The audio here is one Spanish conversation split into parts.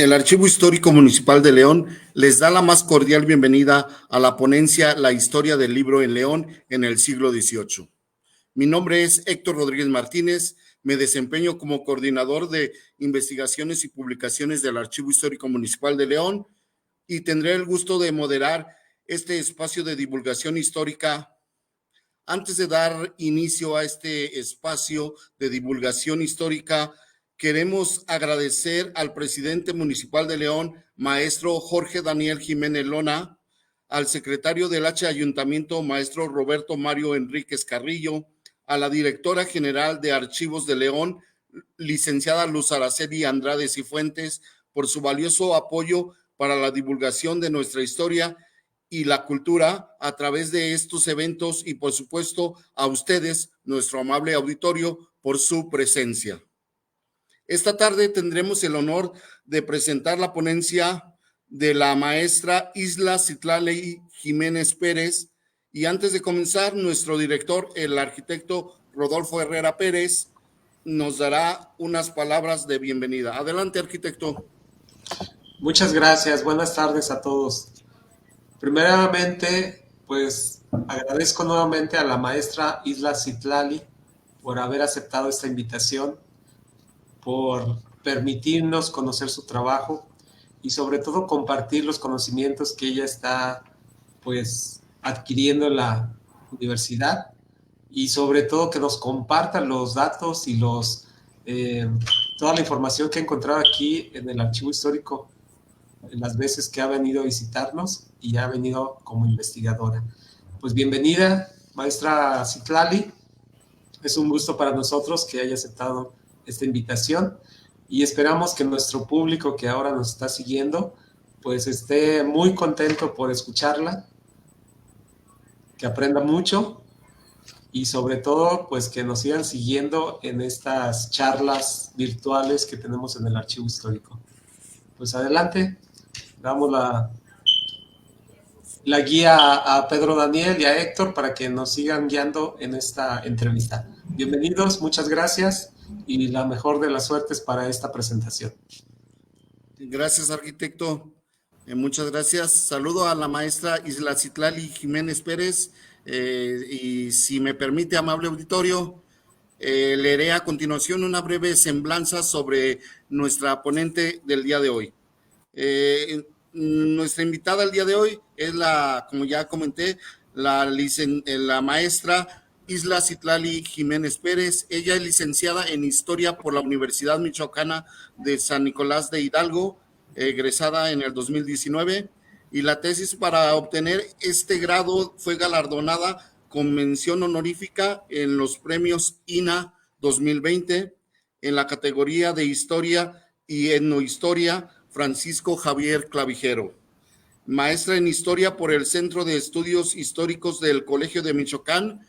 El Archivo Histórico Municipal de León les da la más cordial bienvenida a la ponencia La historia del libro en León en el siglo XVIII. Mi nombre es Héctor Rodríguez Martínez, me desempeño como coordinador de investigaciones y publicaciones del Archivo Histórico Municipal de León y tendré el gusto de moderar este espacio de divulgación histórica. Antes de dar inicio a este espacio de divulgación histórica, queremos agradecer al presidente municipal de León, maestro Jorge Daniel Jiménez Lona, al secretario del Ayuntamiento, maestro Roberto Mario Enríquez Carrillo, a la directora general de Archivos de León, licenciada Luz Araceli Andrade Cifuentes, por su valioso apoyo para la divulgación de nuestra historia y la cultura a través de estos eventos y, por supuesto, a ustedes, nuestro amable auditorio, por su presencia. Esta tarde tendremos el honor de presentar la ponencia de la maestra Isla Citlali Jiménez Pérez, y antes de comenzar, nuestro director, el arquitecto Rodolfo Herrera Pérez, nos dará unas palabras de bienvenida. Adelante, arquitecto. Muchas gracias. Buenas tardes a todos. Primeramente, pues agradezco nuevamente a la maestra Isla Citlali por haber aceptado esta invitación, por permitirnos conocer su trabajo y sobre todo compartir los conocimientos que ella está pues adquiriendo en la universidad, y sobre todo que nos comparta los datos y toda la información que ha encontrado aquí en el Archivo Histórico en las veces que ha venido a visitarnos y ha venido como investigadora. Pues bienvenida, maestra Citlali. Es un gusto para nosotros que haya aceptado esta invitación y esperamos que nuestro público que ahora nos está siguiendo pues esté muy contento por escucharla, que aprenda mucho y sobre todo pues que nos sigan siguiendo en estas charlas virtuales que tenemos en el Archivo Histórico. Pues adelante. Damos la guía a Pedro Daniel y a Héctor para que nos sigan guiando en esta entrevista. Bienvenidos, muchas gracias y la mejor de las suertes para esta presentación. Gracias, arquitecto. Muchas gracias. Saludo a la maestra Isla Citlali Jiménez Pérez y si me permite, amable auditorio, leeré a continuación una breve semblanza sobre nuestra ponente del día de hoy. Nuestra invitada el día de hoy es como ya comenté, la maestra Isla Citlali Jiménez Pérez. Ella es licenciada en Historia por la Universidad Michoacana de San Nicolás de Hidalgo, egresada en el 2019, y la tesis para obtener este grado fue galardonada con mención honorífica en los premios INA 2020 en la categoría de Historia y Etnohistoria Francisco Javier Clavijero. Maestra en Historia por el Centro de Estudios Históricos del Colegio de Michoacán,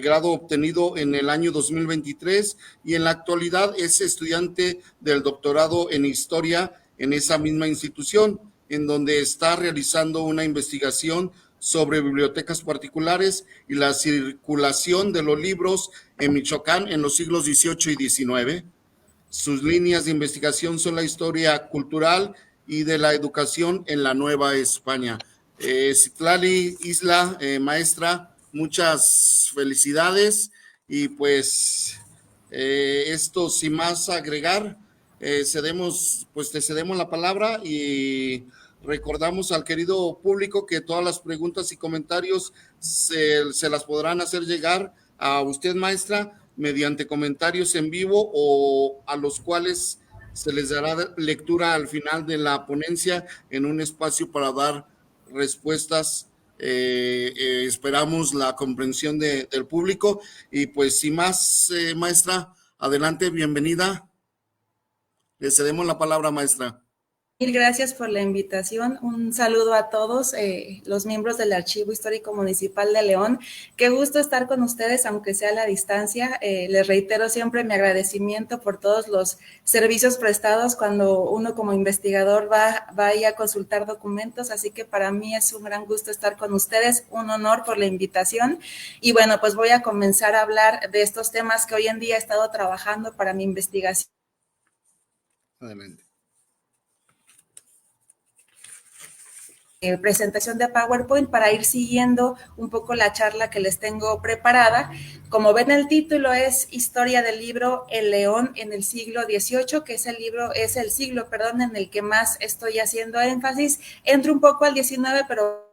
grado obtenido en el año 2023, y en la actualidad es estudiante del doctorado en Historia en esa misma institución, en donde está realizando una investigación sobre bibliotecas particulares y la circulación de los libros en Michoacán en los siglos XVIII y XIX. Sus líneas de investigación son la historia cultural y de la educación en la Nueva España. Citlali, Isla, maestra, muchas felicidades y pues esto sin más agregar, te cedemos la palabra y recordamos al querido público que todas las preguntas y comentarios se las podrán hacer llegar a usted, maestra, mediante comentarios en vivo o a los cuales se les dará lectura al final de la ponencia en un espacio para dar respuestas. Esperamos la comprensión del público y pues sin más, maestra, adelante, bienvenida. Le cedemos la palabra, maestra. Mil gracias por la invitación. Un saludo a todos los miembros del Archivo Histórico Municipal de León. Qué gusto estar con ustedes, aunque sea a la distancia. Les reitero siempre mi agradecimiento por todos los servicios prestados cuando uno como investigador va a consultar documentos. Así que para mí es un gran gusto estar con ustedes. Un honor por la invitación. Y bueno, pues voy a comenzar a hablar de estos temas que hoy en día he estado trabajando para mi investigación. Adelante. presentación de PowerPoint para ir siguiendo un poco la charla que les tengo preparada. Como ven, el título es Historia del libro El León en el siglo XVIII, que es el siglo en el que más estoy haciendo énfasis. Entro un poco al XIX, pero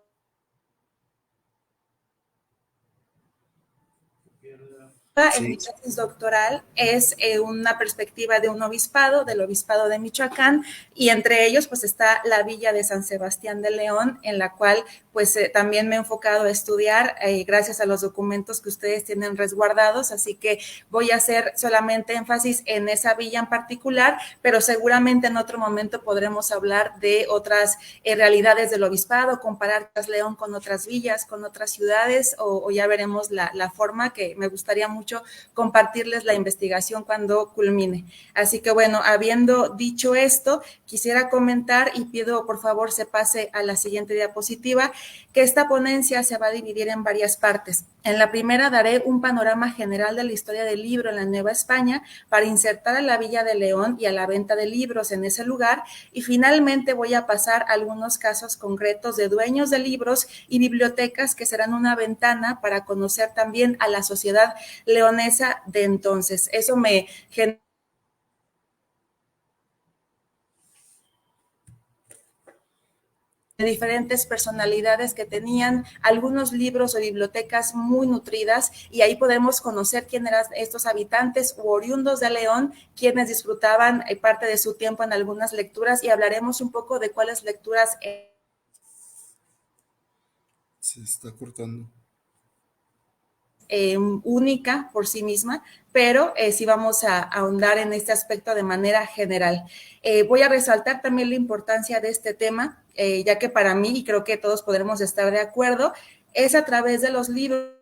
en mi Sí. tesis doctoral es una perspectiva de un obispado, del obispado de Michoacán, y entre ellos pues está la villa de San Sebastián de León, en la cual pues también me he enfocado a estudiar gracias a los documentos que ustedes tienen resguardados, así que voy a hacer solamente énfasis en esa villa en particular, pero seguramente en otro momento podremos hablar de otras realidades del obispado, comparar León con otras villas, con otras ciudades, o ya veremos la forma que me gustaría mucho compartirles la investigación cuando culmine. Así que bueno, habiendo dicho esto, quisiera comentar y pido por favor se pase a la siguiente diapositiva, que esta ponencia se va a dividir en varias partes. En la primera daré un panorama general de la historia del libro en la Nueva España para insertar a la Villa de León y a la venta de libros en ese lugar, y finalmente voy a pasar a algunos casos concretos de dueños de libros y bibliotecas que serán una ventana para conocer también a la sociedad leonesa de entonces. Eso me genera de diferentes personalidades que tenían algunos libros o bibliotecas muy nutridas, y ahí podemos conocer quién eran estos habitantes u oriundos de León, quienes disfrutaban parte de su tiempo en algunas lecturas, y hablaremos un poco de cuáles lecturas Se está cortando. Única por sí misma, pero sí vamos a ahondar en este aspecto de manera general. Voy a resaltar también la importancia de este tema, ya que para mí, y creo que todos podremos estar de acuerdo, es a través de los libros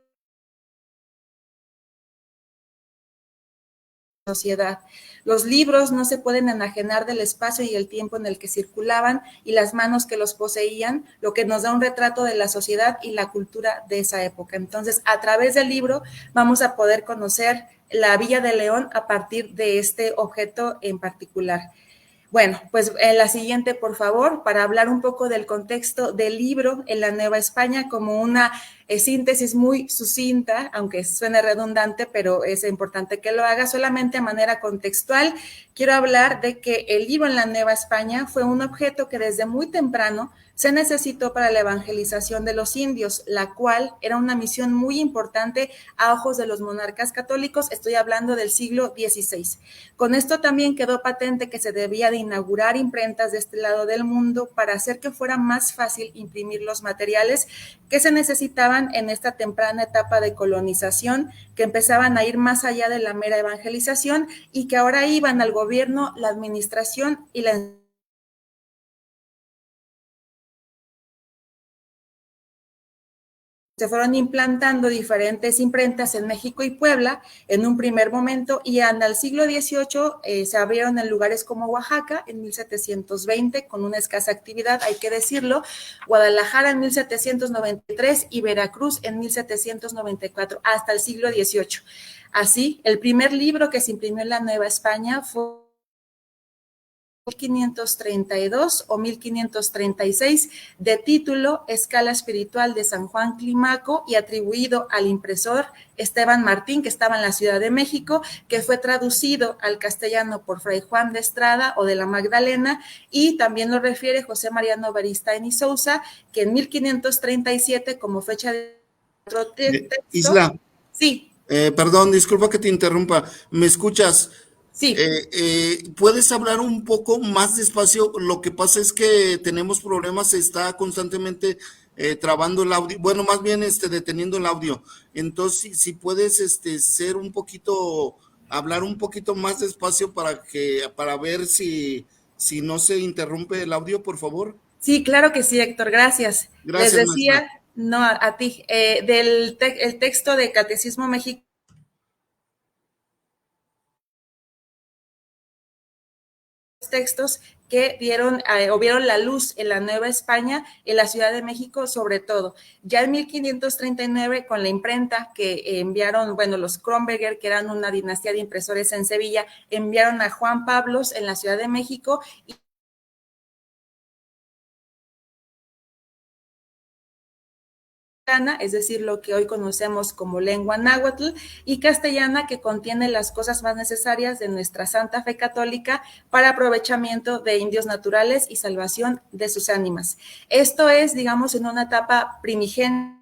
sociedad. Los libros no se pueden enajenar del espacio y el tiempo en el que circulaban y las manos que los poseían, lo que nos da un retrato de la sociedad y la cultura de esa época. Entonces, a través del libro vamos a poder conocer la Villa de León a partir de este objeto en particular. Bueno, pues la siguiente, por favor, para hablar un poco del contexto del libro en la Nueva España como una síntesis muy sucinta, aunque suene redundante, pero es importante que lo haga solamente de manera contextual. Quiero hablar de que el libro en la Nueva España fue un objeto que desde muy temprano se necesitó para la evangelización de los indios, la cual era una misión muy importante a ojos de los monarcas católicos. Estoy hablando del siglo XVI. Con esto también quedó patente que se debía de inaugurar imprentas de este lado del mundo para hacer que fuera más fácil imprimir los materiales que se necesitaban en esta temprana etapa de colonización, que empezaban a ir más allá de la mera evangelización y que ahora iban al gobierno, la administración y la se fueron implantando diferentes imprentas en México y Puebla en un primer momento, y al siglo XVIII se abrieron en lugares como Oaxaca en 1720 con una escasa actividad, hay que decirlo, Guadalajara en 1793 y Veracruz en 1794, hasta el siglo XVIII. Así, el primer libro que se imprimió en la Nueva España fue 1532 o 1536, de título Escala Espiritual de San Juan Climaco y atribuido al impresor Esteban Martín, que estaba en la Ciudad de México, que fue traducido al castellano por Fray Juan de Estrada o de la Magdalena, y también lo refiere José Mariano Beristain y Sousa, que en 1537 como fecha de otro texto. Isla, Sí, perdón, disculpa que te interrumpa. ¿Me escuchas? sí. ¿Puedes hablar un poco más despacio? Lo que pasa es que tenemos problemas, se está constantemente trabando el audio, bueno, más bien deteniendo el audio. Entonces, si puedes ser un poquito, hablar un poquito más despacio para ver si no se interrumpe el audio, por favor. Sí, claro que sí, Héctor, gracias. Les Gracias, maestra. decía, no, a ti, el texto de Catecismo Mexicano, textos que dieron o vieron la luz en la Nueva España, en la Ciudad de México sobre todo. Ya en 1539, con la imprenta que enviaron, bueno, los Kronberger, que eran una dinastía de impresores en Sevilla, enviaron a Juan Pablos en la Ciudad de México, y es decir, lo que hoy conocemos como lengua náhuatl, y castellana, que contiene las cosas más necesarias de nuestra Santa Fe Católica para aprovechamiento de indios naturales y salvación de sus ánimas. Esto es, digamos, en una etapa primigenia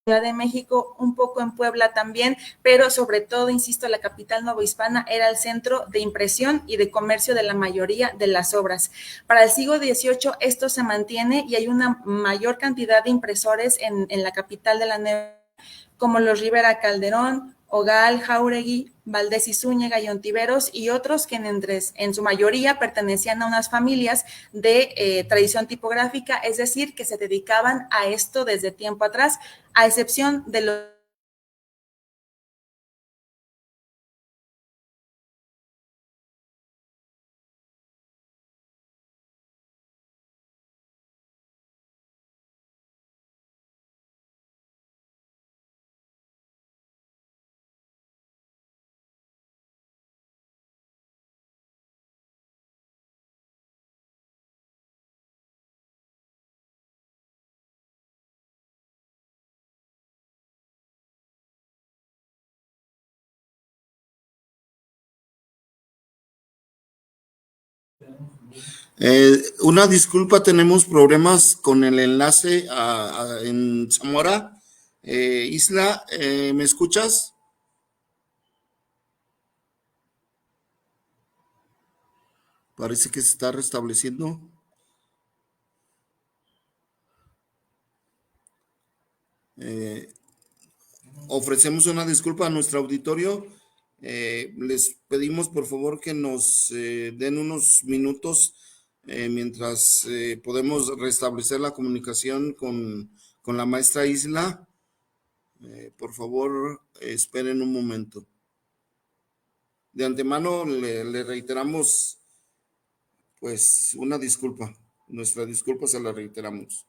de México, un poco en Puebla también, pero sobre todo, insisto, la capital novohispana era el centro de impresión y de comercio de la mayoría de las obras. Para el siglo XVIII esto se mantiene y hay una mayor cantidad de impresores en la capital de la Nueva, como los Rivera Calderón, Ogal, Jauregui, Valdés y Zúñiga y Ontiveros, y otros que en su mayoría pertenecían a unas familias de tradición tipográfica, es decir, que se dedicaban a esto desde tiempo atrás, a excepción de los Una disculpa, tenemos problemas con el enlace en Zamora. Isla, ¿me escuchas? Parece que se está restableciendo. Ofrecemos una disculpa a nuestro auditorio. Les pedimos por favor que nos den unos minutos mientras podemos restablecer la comunicación con la maestra Isla. Por favor, esperen un momento. De antemano le reiteramos pues una disculpa. Nuestra disculpa se la reiteramos.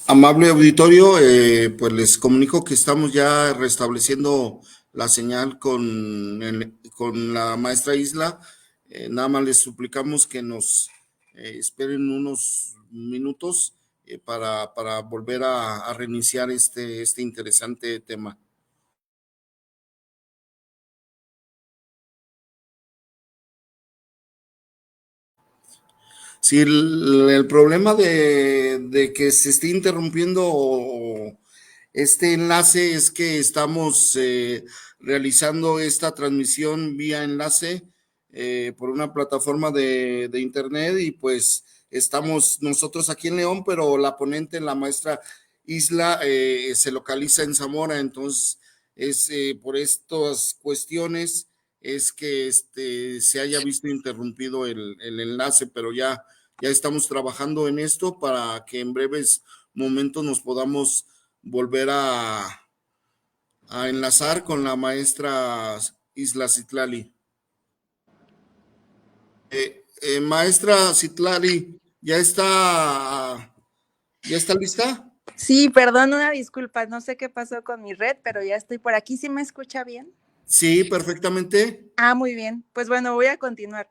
Amable auditorio, pues les comunico que estamos ya restableciendo la señal con la maestra Isla. Nada más les suplicamos que nos esperen unos minutos para volver a reiniciar este interesante tema. Sí, el problema de que se esté interrumpiendo este enlace es que estamos realizando esta transmisión vía enlace por una plataforma de internet, y pues estamos nosotros aquí en León, pero la ponente, la maestra Isla, se localiza en Zamora. Entonces es por estas cuestiones es que se haya visto interrumpido el enlace, pero ya estamos trabajando en esto para que en breves momentos nos podamos volver a enlazar con la maestra Isla Citlali. Maestra Citlali, ¿ya está lista? Sí, perdón, una disculpa, no sé qué pasó con mi red, pero ya estoy por aquí. ¿Sí me escucha bien? Sí, perfectamente. Ah, muy bien. Pues bueno, voy a continuar.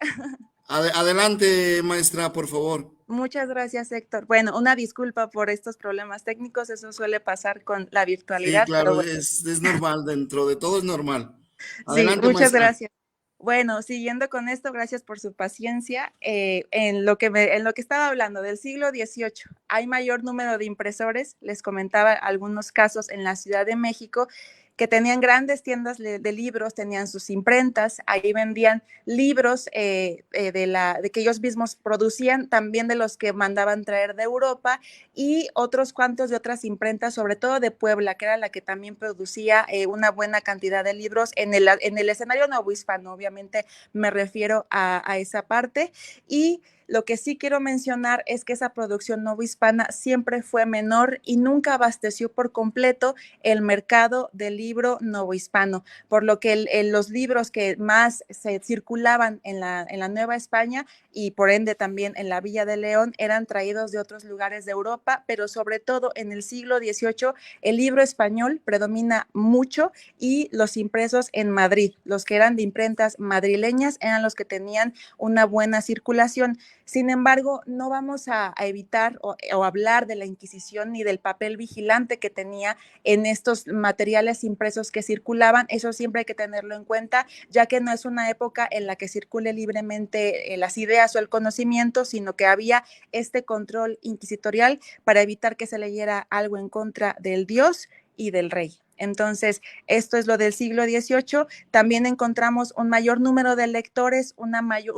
Adelante, maestra, por favor. Muchas gracias, Héctor. Bueno, una disculpa por estos problemas técnicos, eso suele pasar con la Sí, virtualidad, pero claro, bueno. es normal, dentro de todo es normal. Sí, Adelante, muchas maestra. gracias. Bueno, siguiendo con esto, gracias por su paciencia. En lo que estaba hablando del siglo XVIII, hay mayor número de impresores. Les comentaba algunos casos en la Ciudad de México que tenían grandes tiendas de libros, tenían sus imprentas, ahí vendían libros de que ellos mismos producían, también de los que mandaban traer de Europa y otros cuantos de otras imprentas, sobre todo de Puebla, que era la que también producía una buena cantidad de libros en el escenario novohispano, obviamente me refiero a esa parte. Y lo que sí quiero mencionar es que esa producción novohispana siempre fue menor y nunca abasteció por completo el mercado del libro novohispano, por lo que los libros que más se circulaban en la Nueva España y por ende también en la Villa de León eran traídos de otros lugares de Europa, pero sobre todo en el siglo XVIII el libro español predomina mucho y los impresos en Madrid, los que eran de imprentas madrileñas eran los que tenían una buena circulación. Sin embargo, no vamos a evitar o hablar de la Inquisición ni del papel vigilante que tenía en estos materiales impresos que circulaban. Eso siempre hay que tenerlo en cuenta, ya que no es una época en la que circule libremente las ideas o el conocimiento, sino que había este control inquisitorial para evitar que se leyera algo en contra del Dios y del rey. Entonces, esto es lo del siglo XVIII. También encontramos un mayor número de lectores, un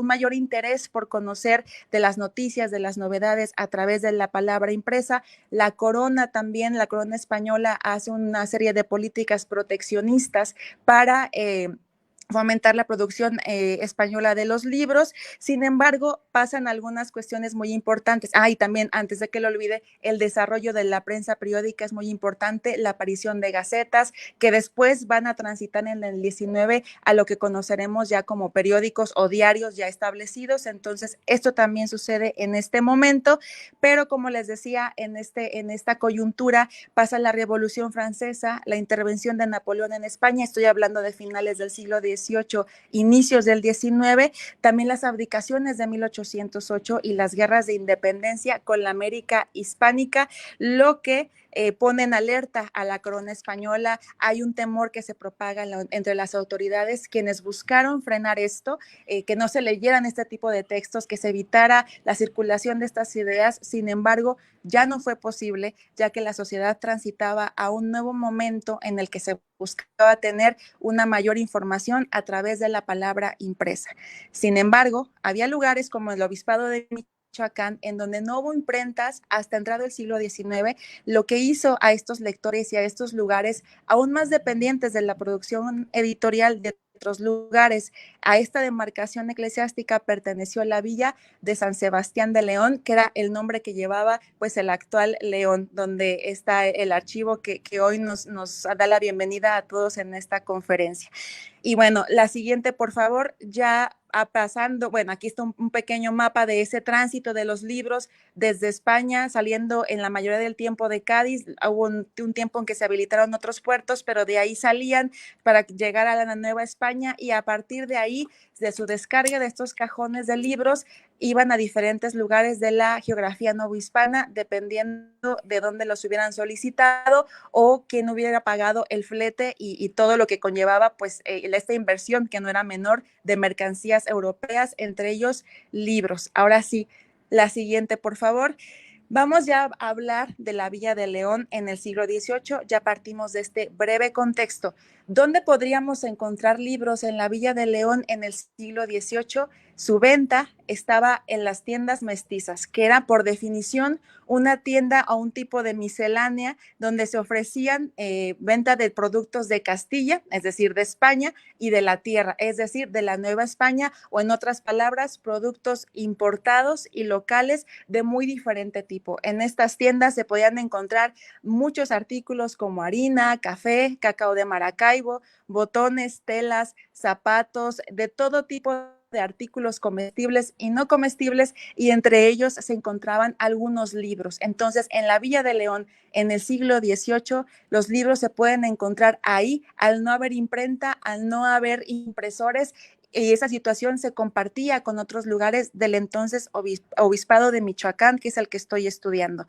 mayor interés por conocer de las noticias, de las novedades a través de la palabra impresa. La corona también, la corona española hace una serie de políticas proteccionistas para fomentar la producción española de los libros. Sin embargo, pasan algunas cuestiones muy importantes. Y también, antes de que lo olvide, el desarrollo de la prensa periódica es muy importante, la aparición de gacetas, que después van a transitar en el 19 a lo que conoceremos ya como periódicos o diarios ya establecidos. Entonces, esto también sucede en este momento, pero como les decía, en esta coyuntura pasa la Revolución Francesa, la intervención de Napoleón en España, estoy hablando de finales del siglo XVIII, inicios del XIX, también las abdicaciones de 1808 y las guerras de independencia con la América hispánica, lo que pone en alerta a la corona española. Hay un temor que se propaga entre las autoridades, quienes buscaron frenar esto, que no se leyeran este tipo de textos, que se evitara la circulación de estas ideas. Sin embargo, ya no fue posible, ya que la sociedad transitaba a un nuevo momento en el que se buscaba tener una mayor información a través de la palabra impresa. Sin embargo, había lugares como el Obispado de Michoacán, en donde no hubo imprentas hasta entrado el siglo XIX, lo que hizo a estos lectores y a estos lugares aún más dependientes de la producción editorial de otros lugares. A esta demarcación eclesiástica perteneció la villa de San Sebastián de León, que era el nombre que llevaba pues el actual León, donde está el archivo que hoy nos da la bienvenida a todos en esta conferencia. Y bueno, la siguiente, por favor, ya pasando, bueno, aquí está un pequeño mapa de ese tránsito de los libros desde España, saliendo en la mayoría del tiempo de Cádiz. Hubo un tiempo en que se habilitaron otros puertos, pero de ahí salían para llegar a la Nueva España, y a partir de ahí, de su descarga de estos cajones de libros, iban a diferentes lugares de la geografía novohispana, dependiendo de dónde los hubieran solicitado o quién hubiera pagado el flete y todo lo que conllevaba pues esta inversión, que no era menor, de mercancías europeas, entre ellos libros. Ahora sí, la siguiente, por favor. Vamos ya a hablar de la Villa de León en el siglo XVIII. Ya partimos de este breve contexto. ¿Dónde podríamos encontrar libros en la Villa de León en el siglo XVIII? Su venta estaba en las tiendas mestizas, que era por definición una tienda o un tipo de miscelánea donde se ofrecían venta de productos de Castilla, es decir, de España, y de la tierra, es decir, de la Nueva España, o en otras palabras, productos importados y locales de muy diferente tipo. En estas tiendas se podían encontrar muchos artículos como harina, café, cacao de Maracaibo, botones, telas, zapatos, de todo tipo de artículos comestibles y no comestibles, y entre ellos se encontraban algunos libros. Entonces, en la Villa de León, en el siglo XVIII, los libros se pueden encontrar ahí, al no haber imprenta, al no haber impresores, y esa situación se compartía con otros lugares del entonces Obispado de Michoacán, que es el que estoy estudiando.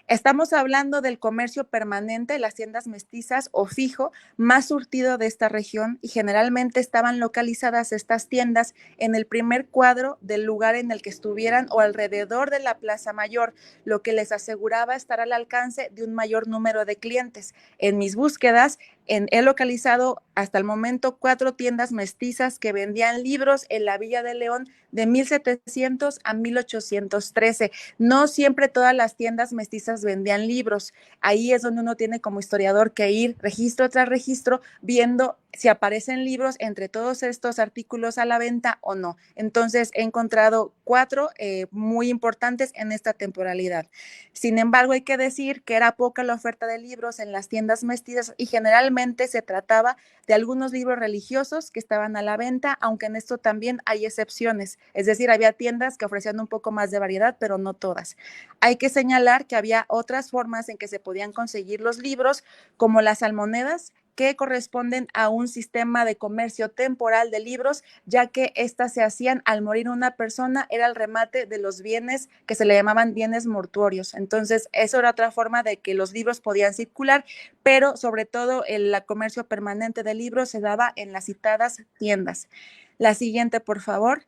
Estamos hablando del comercio permanente, las tiendas mestizas o fijo, más surtido de esta región, y generalmente estaban localizadas estas tiendas en el primer cuadro del lugar en el que estuvieran o alrededor de la Plaza Mayor, lo que les aseguraba estar al alcance de un mayor número de clientes. En mis búsquedas, he localizado hasta el momento 4 tiendas mestizas que vendían libros en la Villa de León de 1700 a 1813. No siempre todas las tiendas mestizas vendían libros. Ahí es donde uno tiene como historiador que ir registro tras registro viendo si aparecen libros entre todos estos artículos a la venta o no. Entonces he encontrado 4 muy importantes en esta temporalidad. Sin embargo, hay que decir que era poca la oferta de libros en las tiendas mestizas y generalmente se trataba de algunos libros religiosos que estaban a la venta, aunque en esto también hay excepciones. Es decir, había tiendas que ofrecían un poco más de variedad, pero no todas. Hay que señalar que había otras formas en que se podían conseguir los libros, como las almonedas, que corresponden a un sistema de comercio temporal de libros, ya que éstas se hacían al morir una persona, era el remate de los bienes que se le llamaban bienes mortuorios. Entonces, eso era otra forma de que los libros podían circular, pero sobre todo el comercio permanente de libros se daba en las citadas tiendas. La siguiente, por favor.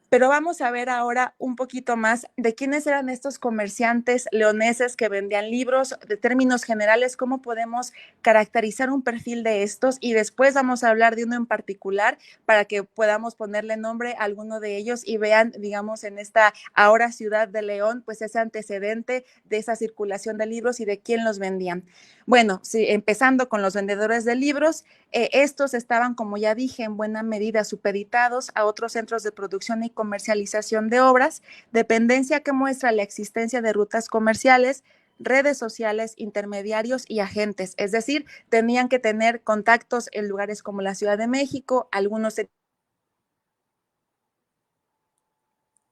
Pero vamos a ver ahora un poquito más de quiénes eran estos comerciantes leoneses que vendían libros, de términos generales, cómo podemos caracterizar un perfil de estos, y después vamos a hablar de uno en particular para que podamos ponerle nombre a alguno de ellos y vean, digamos, en esta ahora ciudad de León, pues ese antecedente de esa circulación de libros y de quién los vendían. Bueno, sí, empezando con los vendedores de libros, estos estaban, como ya dije, en buena medida supeditados a otros centros de producción y comercialización de obras, dependencia que muestra la existencia de rutas comerciales, redes sociales, intermediarios y agentes. Es decir, tenían que tener contactos en lugares como la Ciudad de México, algunos...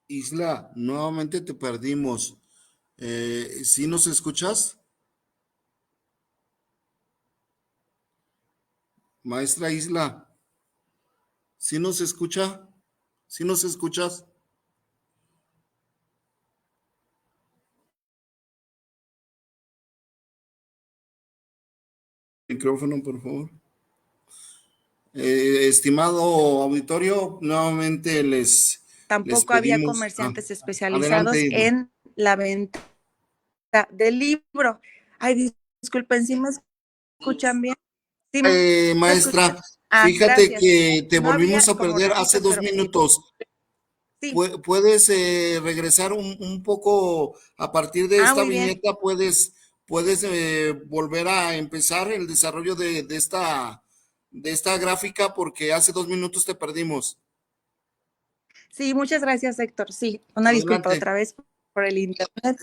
Isla, nuevamente te perdimos. ¿Sí nos escuchas? Maestra Isla, ¿sí nos escucha? ¿Sí nos escuchas? Micrófono, por favor. Estimado auditorio, nuevamente les Tampoco había pedimos. comerciantes Adelante, especializados Isla. en la venta del libro. Ay, disculpen, ¿sí me escuchan bien? ¿Sí me escuchan? Maestra, Ah, fíjate gracias. que te No había volvimos a como perder hace registros, 2 minutos. sí. ¿Puedes regresar un poco a partir de esta Muy bien. viñeta? ¿Puedes volver a empezar el desarrollo de esta gráfica? Porque hace 2 minutos te perdimos. Sí, muchas gracias, Héctor. Sí, una disculpa Adelante. otra vez por el internet.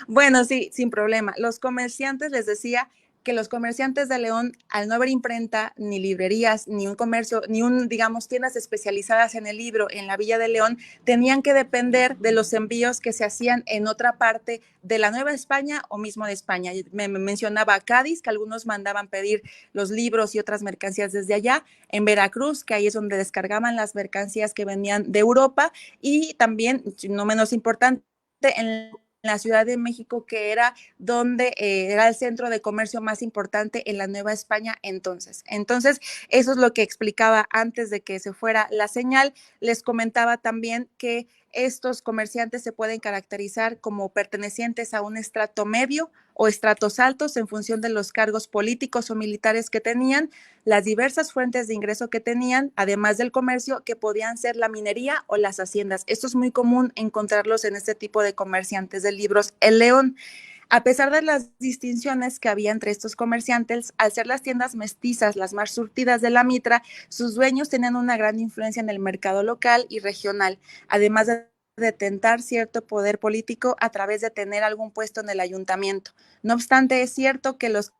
Bueno, sí, sin problema. Los comerciantes, les decía que los comerciantes de León, al no haber imprenta, ni librerías, ni un comercio, ni digamos, tiendas especializadas en el libro en la Villa de León, tenían que depender de los envíos que se hacían en otra parte de la Nueva España o mismo de España. Me mencionaba Cádiz, que algunos mandaban pedir los libros y otras mercancías desde allá, en Veracruz, que ahí es donde descargaban las mercancías que venían de Europa, y también, no menos importante, en la Ciudad de México, que era donde era el centro de comercio más importante en la Nueva España entonces. Entonces, eso es lo que explicaba antes de que se fuera la señal. Les comentaba también que estos comerciantes se pueden caracterizar como pertenecientes a un estrato medio o estratos altos en función de los cargos políticos o militares que tenían, las diversas fuentes de ingreso que tenían, además del comercio, que podían ser la minería o las haciendas. Esto es muy común encontrarlos en este tipo de comerciantes de libros en León. A pesar de las distinciones que había entre estos comerciantes, al ser las tiendas mestizas las más surtidas de la Mitra, sus dueños tenían una gran influencia en el mercado local y regional, además de detentar cierto poder político a través de tener algún puesto en el ayuntamiento. No obstante, es cierto que los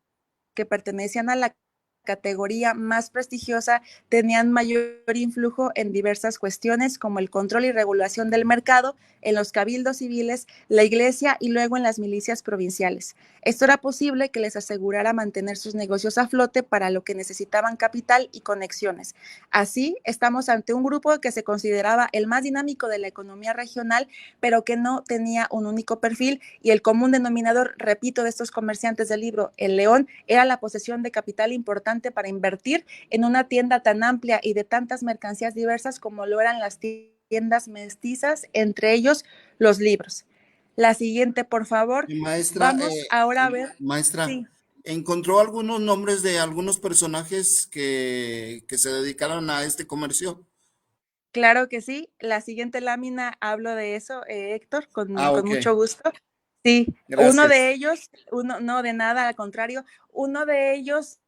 que pertenecían a la categoría más prestigiosa tenían mayor influjo en diversas cuestiones como el control y regulación del mercado, en los cabildos civiles, la iglesia y luego en las milicias provinciales. Esto era posible que les asegurara mantener sus negocios a flote, para lo que necesitaban capital y conexiones. Así, estamos ante un grupo que se consideraba el más dinámico de la economía regional, pero que no tenía un único perfil, y el común denominador, repito, de estos comerciantes del libro El León era la posesión de capital importante para invertir en una tienda tan amplia y de tantas mercancías diversas como lo eran las tiendas mestizas, entre ellos los libros. La siguiente, por favor. Maestra, Vamos ahora a ver. maestra, Sí, ¿encontró algunos nombres de algunos personajes que se dedicaron a este comercio? claro que sí. La siguiente lámina hablo de eso, Héctor, Ah, con ok, mucho gusto. Sí, uno de gracias. ellos, no de nada, al contrario, uno de ellos,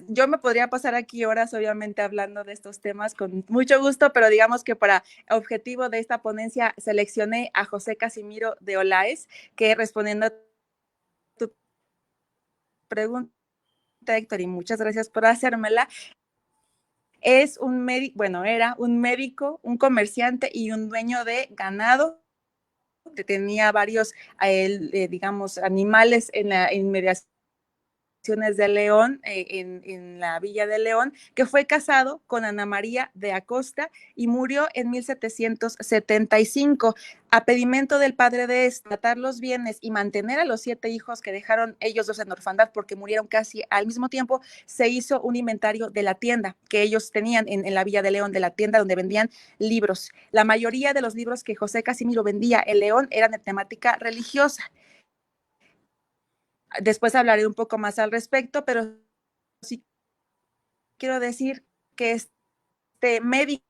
yo me podría pasar aquí horas, obviamente, hablando de estos temas con mucho gusto, pero digamos que para objetivo de esta ponencia seleccioné a José Casimiro de Olaes, que, respondiendo a tu pregunta, Héctor, y muchas gracias por hacérmela, es un médico, bueno, era un médico, un comerciante y un dueño de ganado, que tenía varios, digamos, animales en la inmediación de León, en la Villa de León, que fue casado con Ana María de Acosta y murió en 1775. A pedimento del padre de tratar los bienes y mantener a los 7 hijos que dejaron ellos dos en orfandad, porque murieron casi al mismo tiempo, se hizo un inventario de la tienda que ellos tenían en la Villa de León, de la tienda donde vendían libros. La mayoría de los libros que José Casimiro vendía en León eran de temática religiosa. Después hablaré un poco más al respecto, pero sí quiero decir que este médico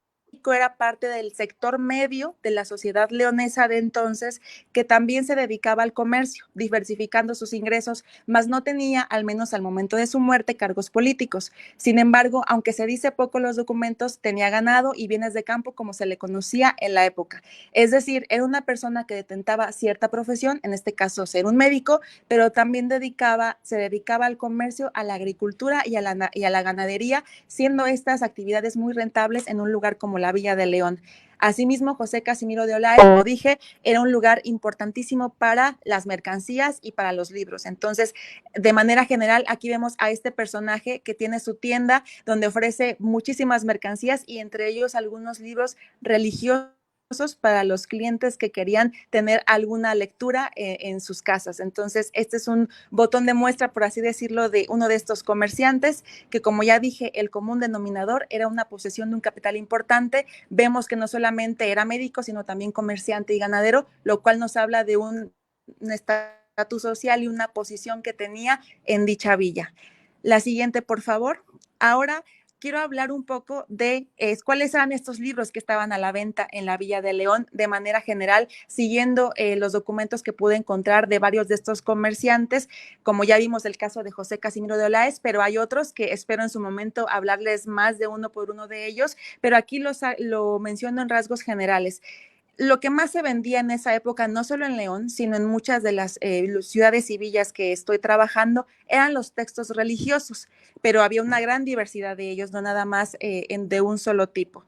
era parte del sector medio de la sociedad leonesa de entonces, que también se dedicaba al comercio, diversificando sus ingresos, mas no tenía, al menos al momento de su muerte, cargos políticos. Sin embargo, aunque se dice poco los documentos, tenía ganado y bienes de campo, como se le conocía en la época. Es decir, era una persona que detentaba cierta profesión, en este caso ser un médico, pero también se dedicaba al comercio, a la agricultura y a la ganadería, siendo estas actividades muy rentables en un lugar como la Villa de León. Asimismo, José Casimiro de Olaya, como dije, era un lugar importantísimo para las mercancías y para los libros. Entonces, de manera general, aquí vemos a este personaje que tiene su tienda donde ofrece muchísimas mercancías y entre ellos algunos libros religiosos para los clientes que querían tener alguna lectura en sus casas. Entonces, este es un botón de muestra, por así decirlo, de uno de estos comerciantes, que, como ya dije, el común denominador era una posesión de un capital importante. Vemos que no solamente era médico, sino también comerciante y ganadero, lo cual nos habla de un estatus social y una posición que tenía en dicha villa. La siguiente, por favor. Ahora quiero hablar un poco de cuáles eran estos libros que estaban a la venta en la Villa de León de manera general, siguiendo los documentos que pude encontrar de varios de estos comerciantes, como ya vimos el caso de José Casimiro de Olaes, pero hay otros que espero en su momento hablarles más de uno por uno de ellos, pero aquí lo menciono en rasgos generales. Lo que más se vendía en esa época, no solo en León, sino en muchas de las ciudades y villas que estoy trabajando, eran los textos religiosos, pero había una gran diversidad de ellos, no nada más de un solo tipo.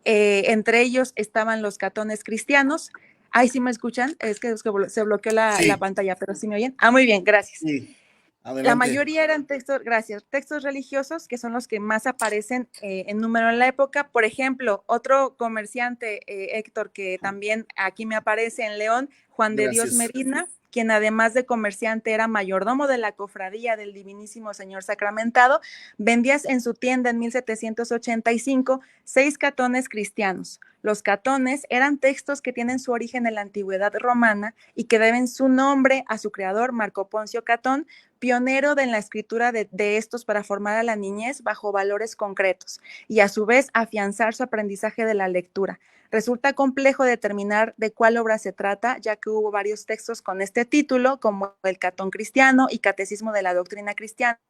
Entre ellos estaban los catones cristianos. Ay, ¿sí me escuchan? Es que se bloqueó la Sí, pantalla, pero ¿sí me oyen? Ah, muy bien, gracias. sí, La adelante. mayoría eran textos religiosos, que son los que más aparecen en número en la época. Por ejemplo, otro comerciante, Héctor, que también aquí me aparece en León, Juan de Dios Gracias. Medina, quien además de comerciante era mayordomo de la cofradía del Divinísimo Señor Sacramentado, vendía en su tienda en 1785 6 catones cristianos. Los catones eran textos que tienen su origen en la antigüedad romana y que deben su nombre a su creador, Marco Poncio Catón, pionero de la escritura de estos para formar a la niñez bajo valores concretos y a su vez afianzar su aprendizaje de la lectura. Resulta complejo determinar de cuál obra se trata, ya que hubo varios textos con este título, como el Catón Cristiano y Catecismo de la Doctrina Cristiana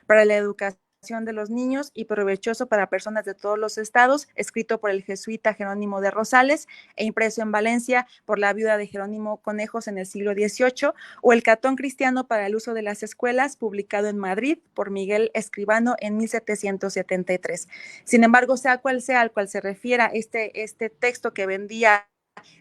para la Educación de los niños y provechoso para personas de todos los estados, escrito por el jesuita Jerónimo de Rosales e impreso en Valencia por la viuda de Jerónimo Conejos en el siglo XVIII, o el Catón Cristiano para el uso de las escuelas, publicado en Madrid por Miguel Escribano en 1773. Sin embargo, sea cual sea al cual se refiera este texto que vendía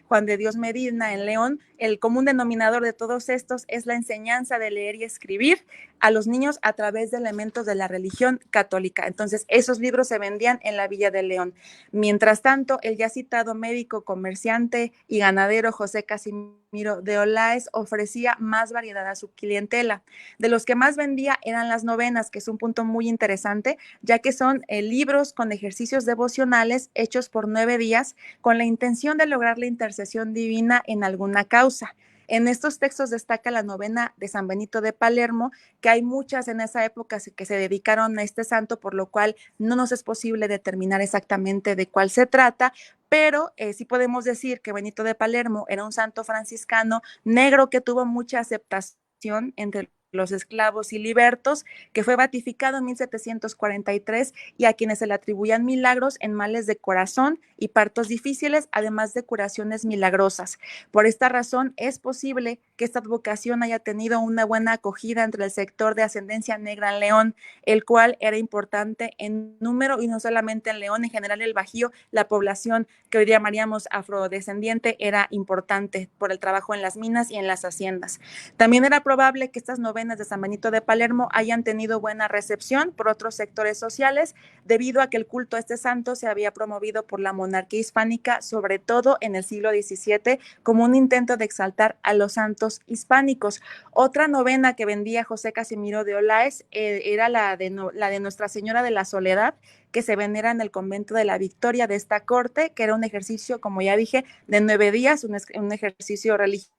Juan de Dios Medina en León, el común denominador de todos estos es la enseñanza de leer y escribir a los niños a través de elementos de la religión católica. Entonces, esos libros se vendían en la Villa de León. Mientras tanto, el ya citado médico, comerciante y ganadero José Casimiro de Olaes ofrecía más variedad a su clientela. De los que más vendía eran las novenas, que es un punto muy interesante, ya que son libros con ejercicios devocionales hechos por 9 días con la intención de lograr la intercesión divina en alguna causa. En estos textos destaca la novena de San Benito de Palermo, que hay muchas en esa época que se dedicaron a este santo, por lo cual no nos es posible determinar exactamente de cuál se trata, pero sí podemos decir que Benito de Palermo era un santo franciscano negro que tuvo mucha aceptación entre los esclavos y libertos, que fue beatificado en 1743 y a quienes se le atribuían milagros en males de corazón y partos difíciles, además de curaciones milagrosas. Por esta razón, es posible que esta advocación haya tenido una buena acogida entre el sector de ascendencia negra en León, el cual era importante en número y no solamente en León, en general el Bajío, la población que hoy llamaríamos afrodescendiente era importante por el trabajo en las minas y en las haciendas. También era probable que estas novenas de San Benito de Palermo hayan tenido buena recepción por otros sectores sociales, debido a que el culto a este santo se había promovido por la monarquía hispánica, sobre todo en el siglo XVII, como un intento de exaltar a los santos hispánicos. Otra novena que vendía José Casimiro de Olaes era la de Nuestra Señora de la Soledad, que se venera en el convento de la Victoria de esta corte, que era un ejercicio, como ya dije, de 9 días, un ejercicio religioso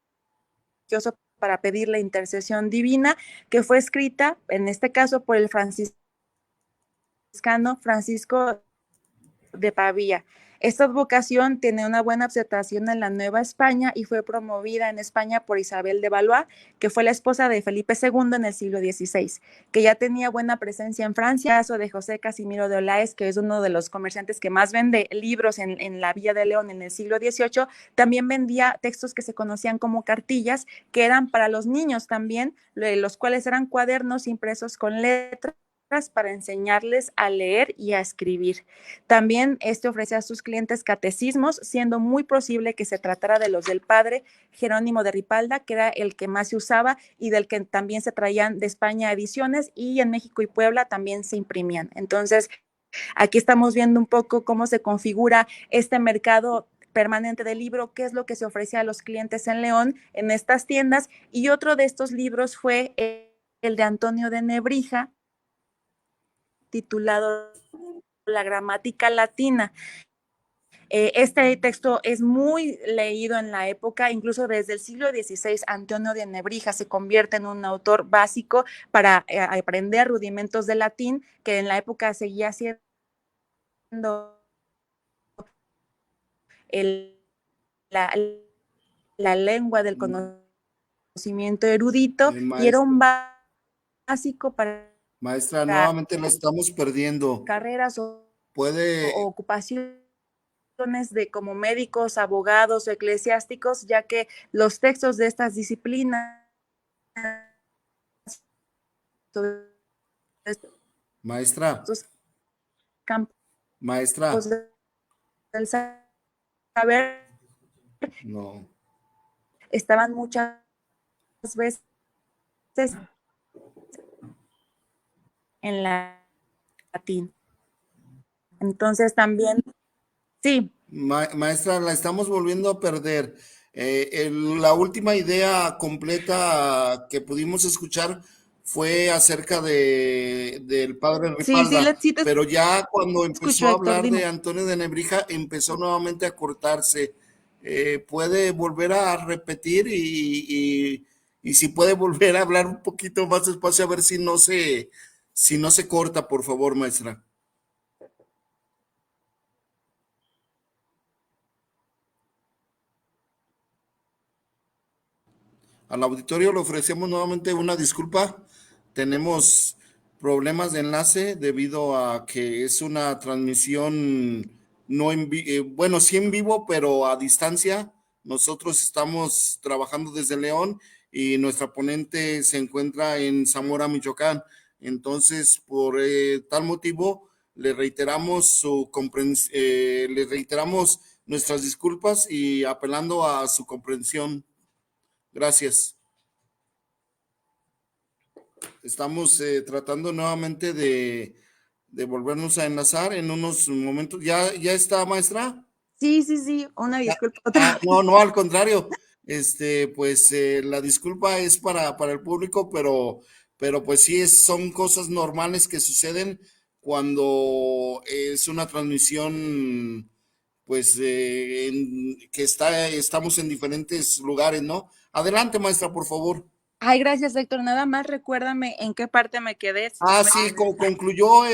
para pedir la intercesión divina, que fue escrita, en este caso, por el franciscano Francisco de Pavía. Esta advocación tiene una buena aceptación en la Nueva España y fue promovida en España por Isabel de Valois, que fue la esposa de Felipe II en el siglo XVI, que ya tenía buena presencia en Francia. El caso de José Casimiro de Olaes, que es uno de los comerciantes que más vende libros en la Villa de León en el siglo XVIII, también vendía textos que se conocían como cartillas, que eran para los niños también, los cuales eran cuadernos impresos con letras para enseñarles a leer y a escribir. También ofrece a sus clientes catecismos, siendo muy posible que se tratara de los del padre Jerónimo de Ripalda, que era el que más se usaba y del que también se traían de España ediciones, y en México y Puebla también se imprimían. Entonces, aquí estamos viendo un poco cómo se configura este mercado permanente del libro, qué es lo que se ofrece a los clientes en León en estas tiendas, y otro de estos libros fue el de Antonio de Nebrija, titulado La Gramática Latina. Este texto es muy leído en la época, incluso desde el siglo XVI, Antonio de Nebrija se convierte en un autor básico para aprender rudimentos de latín, que en la época seguía siendo el, la, la lengua del conocimiento erudito, y era un básico para Maestra, nuevamente la estamos perdiendo. carreras o Puede, ocupaciones de como médicos, abogados o eclesiásticos, ya que los textos de estas disciplinas maestra, estos campos maestra, del saber no. estaban muchas veces en latín. Entonces también, sí. Maestra, la estamos volviendo a perder. La última idea completa que pudimos escuchar fue acerca del padre Ripalda, Sí te pero ya cuando escucho, empezó a Héctor, hablar dime. de Antonio de Nebrija, empezó nuevamente a cortarse. ¿Puede volver a repetir y si puede volver a hablar un poquito más despacio a ver si no se corta, por favor, maestra? Al auditorio le ofrecemos nuevamente una disculpa. Tenemos problemas de enlace debido a que es una transmisión no bueno, sí en vivo, pero a distancia. Nosotros estamos trabajando desde León y nuestra ponente se encuentra en Zamora, Michoacán. Entonces, por tal motivo, le reiteramos nuestras disculpas y apelando a su comprensión. Gracias. Estamos tratando nuevamente de volvernos a enlazar en unos momentos. ¿Ya está, maestra? Sí, una disculpa otra vez. No, al contrario. Pues la disculpa es para el público, pero pues sí, son cosas normales que suceden cuando es una transmisión, pues estamos en diferentes lugares, ¿no? Adelante, maestra, por favor. Ay, gracias, Héctor. Nada más recuérdame en qué parte me quedé. Sí, concluyó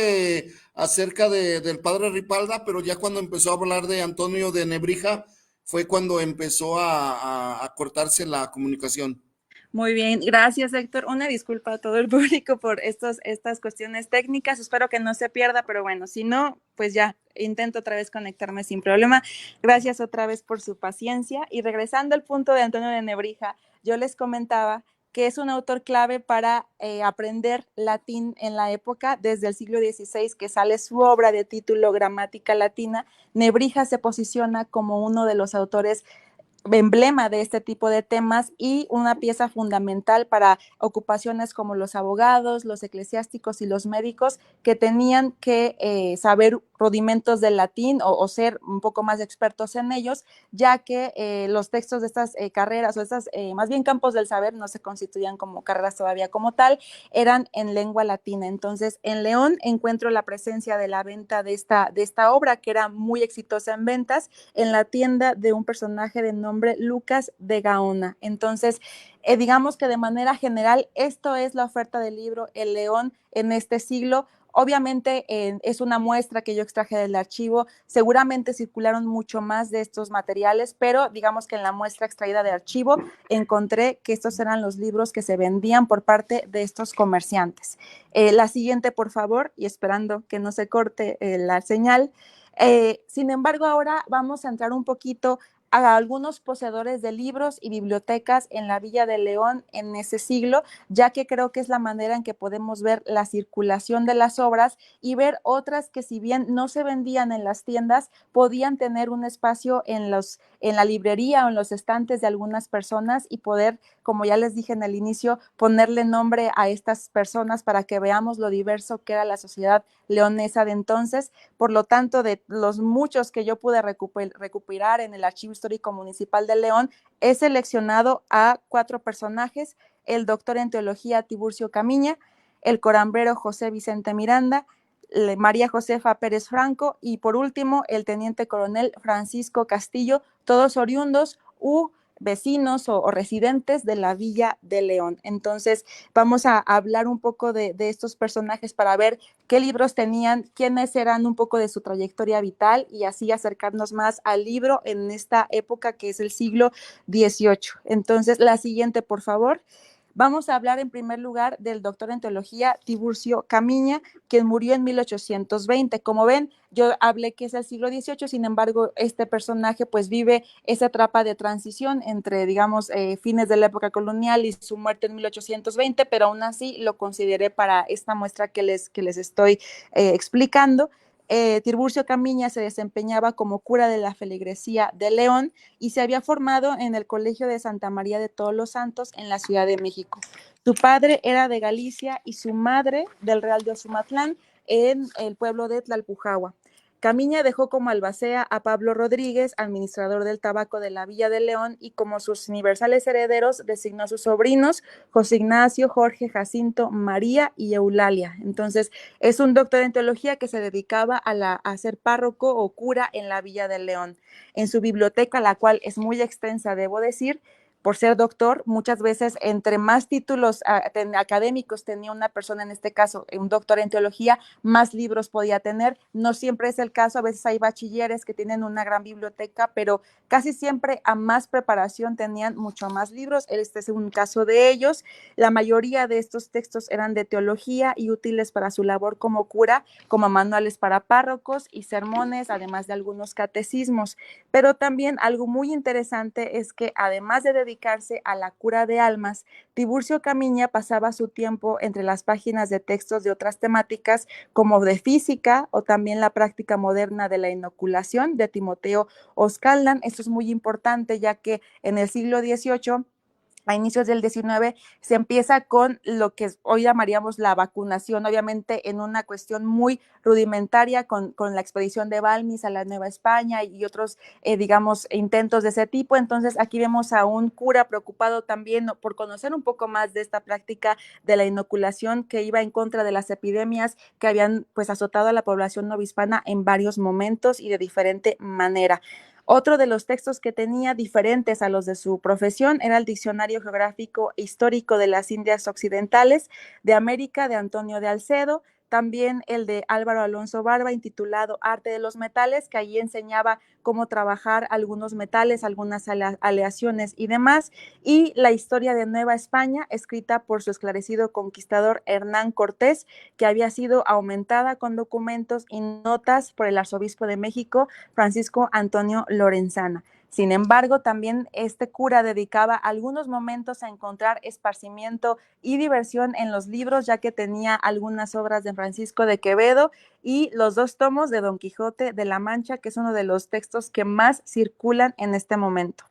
acerca del padre Ripalda, pero ya cuando empezó a hablar de Antonio de Nebrija, fue cuando empezó a cortarse la comunicación. Muy bien, gracias, Héctor. Una disculpa a todo el público por estas cuestiones técnicas. Espero que no se pierda, pero bueno, si no, pues ya intento otra vez conectarme sin problema. Gracias otra vez por su paciencia. Y regresando al punto de Antonio de Nebrija, yo les comentaba que es un autor clave para aprender latín en la época, desde el siglo XVI, que sale su obra de título Gramática Latina. Nebrija se posiciona como uno de los autores emblema de este tipo de temas y una pieza fundamental para ocupaciones como los abogados, los eclesiásticos y los médicos que tenían que saber rudimentos del latín o ser un poco más expertos en ellos, ya que los textos de estas carreras o estas más bien campos del saber no se constituían como carreras todavía como tal, eran en lengua latina. Entonces, en León encuentro la presencia de la venta de esta obra que era muy exitosa en ventas en la tienda de un personaje de nombre Lucas de Gaona. Entonces, digamos que de manera general, esto es la oferta del libro El León en este siglo. Obviamente es una muestra que yo extraje del archivo, seguramente circularon mucho más de estos materiales, pero digamos que en la muestra extraída de archivo encontré que estos eran los libros que se vendían por parte de estos comerciantes. La siguiente, por favor, y esperando que no se corte la señal. Sin embargo, ahora vamos a entrar un poquito a algunos poseedores de libros y bibliotecas en la Villa de León en ese siglo, ya que creo que es la manera en que podemos ver la circulación de las obras y ver otras que si bien no se vendían en las tiendas, podían tener un espacio en la librería o en los estantes de algunas personas y poder, como ya les dije en el inicio, ponerle nombre a estas personas para que veamos lo diverso que era la sociedad leonesa de entonces. Por lo tanto, de los muchos que yo pude recuperar en el Archivo Histórico Municipal de León, he seleccionado a 4 personajes: el doctor en teología Tiburcio Camiña, el corambrero José Vicente Miranda, María Josefa Pérez Franco y por último el teniente coronel Francisco Castillo, todos oriundos u vecinos o residentes de la Villa de León. Entonces vamos a hablar un poco de estos personajes para ver qué libros tenían, quiénes eran, un poco de su trayectoria vital y así acercarnos más al libro en esta época que es el siglo XVIII. Entonces, la siguiente, por favor. Vamos a hablar en primer lugar del doctor en teología Tiburcio Camiña, quien murió en 1820. Como ven, yo hablé que es el siglo XVIII, sin embargo, este personaje pues vive esa etapa de transición entre, digamos, fines de la época colonial y su muerte en 1820, pero aún así lo consideré para esta muestra que les estoy explicando. Tiburcio Camiña se desempeñaba como cura de la feligresía de León y se había formado en el Colegio de Santa María de Todos los Santos en la Ciudad de México. Su padre era de Galicia y su madre del Real de Ozumatlán en el pueblo de Tlalpujahua. Camiña dejó como albacea a Pablo Rodríguez, administrador del tabaco de la Villa de León, y como sus universales herederos designó a sus sobrinos José Ignacio, Jorge, Jacinto, María y Eulalia. Entonces, es un doctor en teología que se dedicaba a ser párroco o cura en la Villa de León. En su biblioteca, la cual es muy extensa, debo decir, por ser doctor, muchas veces entre más títulos académicos tenía una persona, en este caso un doctor en teología, más libros podía tener. No siempre es el caso, a veces hay bachilleres que tienen una gran biblioteca, pero casi siempre a más preparación tenían mucho más libros. Este es un caso de ellos. La mayoría de estos textos eran de teología y útiles para su labor como cura, como manuales para párrocos y sermones, además de algunos catecismos. Pero también algo muy interesante es que además de dedicarse a la cura de almas, Tiburcio Camiña pasaba su tiempo entre las páginas de textos de otras temáticas como de física o también la práctica moderna de la inoculación de Timoteo Oscaldan. Esto es muy importante ya que en el siglo XVIII, a inicios del XIX, se empieza con lo que hoy llamaríamos la vacunación, obviamente en una cuestión muy rudimentaria con la expedición de Balmis a la Nueva España y otros, digamos, intentos de ese tipo. Entonces aquí vemos a un cura preocupado también por conocer un poco más de esta práctica de la inoculación que iba en contra de las epidemias que habían pues azotado a la población novohispana en varios momentos y de diferente manera. Otro de los textos que tenía diferentes a los de su profesión era el Diccionario Geográfico e Histórico de las Indias Occidentales de América de Antonio de Alcedo, también el de Álvaro Alonso Barba, intitulado Arte de los Metales, que allí enseñaba cómo trabajar algunos metales, algunas aleaciones y demás, y la historia de Nueva España, escrita por su esclarecido conquistador Hernán Cortés, que había sido aumentada con documentos y notas por el arzobispo de México, Francisco Antonio Lorenzana. Sin embargo, también este cura dedicaba algunos momentos a encontrar esparcimiento y diversión en los libros, ya que tenía algunas obras de Francisco de Quevedo y los 2 tomos de Don Quijote de la Mancha, que es uno de los textos que más circulan en este momento.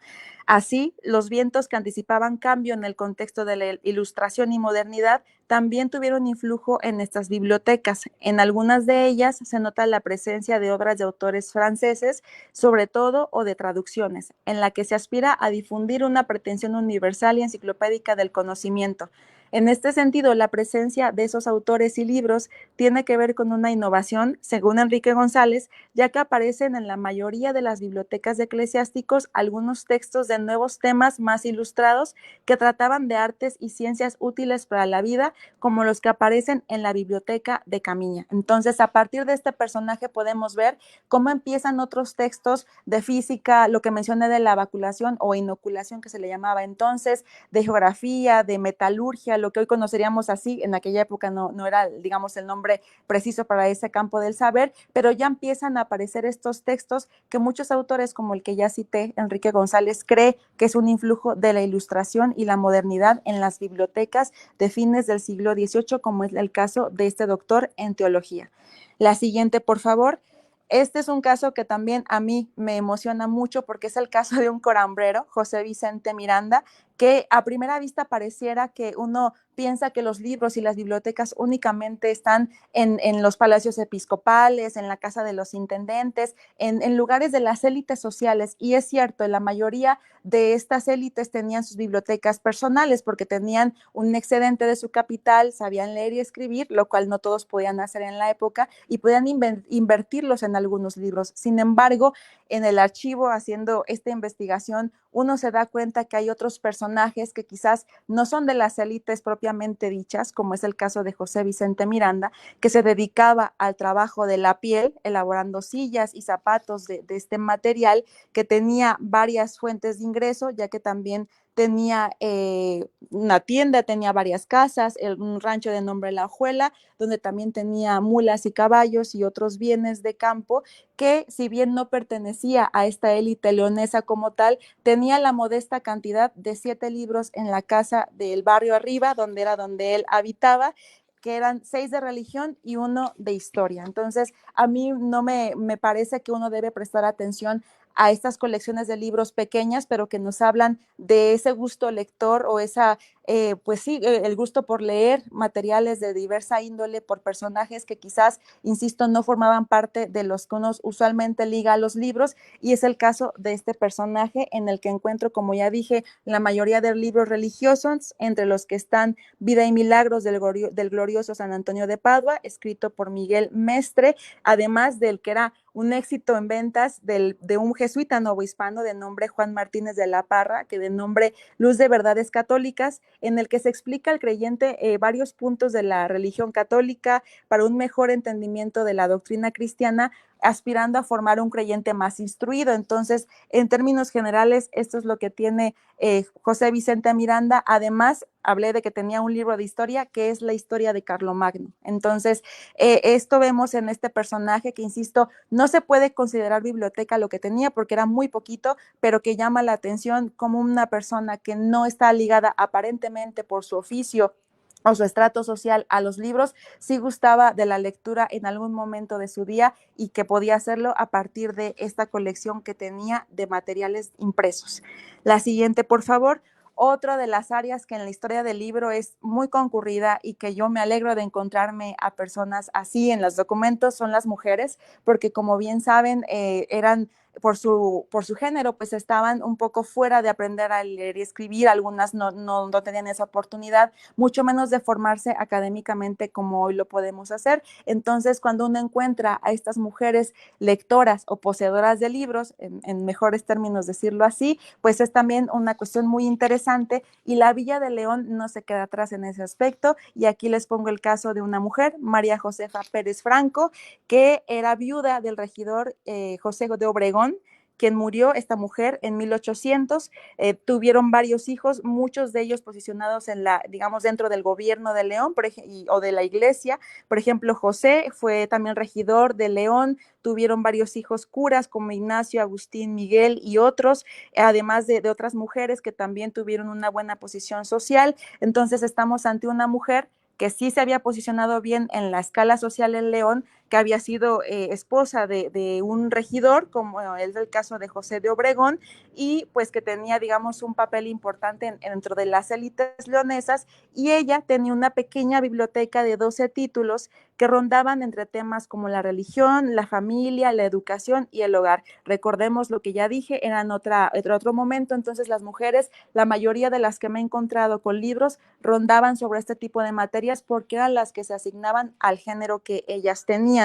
Así, los vientos que anticipaban cambio en el contexto de la Ilustración y modernidad también tuvieron influjo en estas bibliotecas. En algunas de ellas se nota la presencia de obras de autores franceses, sobre todo, o de traducciones, en la que se aspira a difundir una pretensión universal y enciclopédica del conocimiento. En este sentido, la presencia de esos autores y libros tiene que ver con una innovación, según Enrique González, ya que aparecen en la mayoría de las bibliotecas de eclesiásticos algunos textos de nuevos temas más ilustrados que trataban de artes y ciencias útiles para la vida, como los que aparecen en la biblioteca de Camiña. Entonces, a partir de este personaje podemos ver cómo empiezan otros textos de física, lo que mencioné de la vaculación o inoculación que se le llamaba entonces, de geografía, de metalurgia, lo que hoy conoceríamos así, en aquella época no era, digamos, el nombre preciso para ese campo del saber, pero ya empiezan a aparecer estos textos que muchos autores, como el que ya cité, Enrique González, cree que es un influjo de la Ilustración y la modernidad en las bibliotecas de fines del siglo XVIII, como es el caso de este doctor en teología. La siguiente, por favor. Este es un caso que también a mí me emociona mucho porque es el caso de un corambrero, José Vicente Miranda, que a primera vista pareciera que uno piensa que los libros y las bibliotecas únicamente están en los palacios episcopales, en la casa de los intendentes, en lugares de las élites sociales. Y es cierto, la mayoría de estas élites tenían sus bibliotecas personales porque tenían un excedente de su capital, sabían leer y escribir, lo cual no todos podían hacer en la época, y podían invertirlos en algunos libros. Sin embargo, en el archivo, haciendo esta investigación, uno se da cuenta que hay otros personajes que quizás no son de las élites propiamente dichas, como es el caso de José Vicente Miranda, que se dedicaba al trabajo de la piel, elaborando sillas y zapatos de este material, que tenía varias fuentes de ingreso, ya que también tenía una tienda, tenía varias casas, un rancho de nombre La Ojuela, donde también tenía mulas y caballos y otros bienes de campo, que si bien no pertenecía a esta élite leonesa como tal, tenía la modesta cantidad de 7 libros en la casa del barrio arriba, donde él habitaba, que eran 6 de religión y 1 de historia. Entonces, a mí no me parece que uno debe prestar atención a estas colecciones de libros pequeñas, pero que nos hablan de ese gusto lector o esa pues sí, el gusto por leer materiales de diversa índole por personajes que quizás, insisto, no formaban parte de los que uno usualmente liga a los libros, y es el caso de este personaje en el que encuentro, como ya dije, la mayoría de libros religiosos, entre los que están Vida y Milagros del glorioso San Antonio de Padua, escrito por Miguel Mestre, además del que era un éxito en ventas de un jesuita novohispano de nombre Juan Martínez de la Parra, que de nombre Luz de Verdades Católicas, en el que se explica al creyente varios puntos de la religión católica para un mejor entendimiento de la doctrina cristiana, aspirando a formar un creyente más instruido. Entonces, en términos generales, esto es lo que tiene José Vicente Miranda. Además, hablé de que tenía un libro de historia, que es la historia de Carlomagno. Entonces, esto vemos en este personaje que, insisto, no se puede considerar biblioteca lo que tenía porque era muy poquito, pero que llama la atención como una persona que no está ligada aparentemente por su oficio o su estrato social a los libros, sí gustaba de la lectura en algún momento de su día y que podía hacerlo a partir de esta colección que tenía de materiales impresos. La siguiente, por favor. Otra de las áreas que en la historia del libro es muy concurrida y que yo me alegro de encontrarme a personas así en los documentos son las mujeres, porque como bien saben, eran por su género, pues estaban un poco fuera de aprender a leer y escribir, algunas no tenían esa oportunidad, mucho menos de formarse académicamente como hoy lo podemos hacer. Entonces, cuando uno encuentra a estas mujeres lectoras o poseedoras de libros, en mejores términos decirlo así, pues es también una cuestión muy interesante, y la Villa de León no se queda atrás en ese aspecto, y aquí les pongo el caso de una mujer, María Josefa Pérez Franco, que era viuda del regidor José de Obregón, quien murió, esta mujer, en 1800. Tuvieron varios hijos, muchos de ellos posicionados en la, digamos, dentro del gobierno de León o de la iglesia. Por ejemplo, José fue también regidor de León, tuvieron varios hijos curas como Ignacio, Agustín, Miguel y otros, además de otras mujeres que también tuvieron una buena posición social. Entonces estamos ante una mujer que sí se había posicionado bien en la escala social en León, que había sido esposa de un regidor, como es el caso de José de Obregón, y pues que tenía, digamos, un papel importante dentro de las élites leonesas, y ella tenía una pequeña biblioteca de 12 títulos que rondaban entre temas como la religión, la familia, la educación y el hogar. Recordemos lo que ya dije, eran otro momento, entonces las mujeres, la mayoría de las que me he encontrado con libros, rondaban sobre este tipo de materias porque eran las que se asignaban al género que ellas tenían.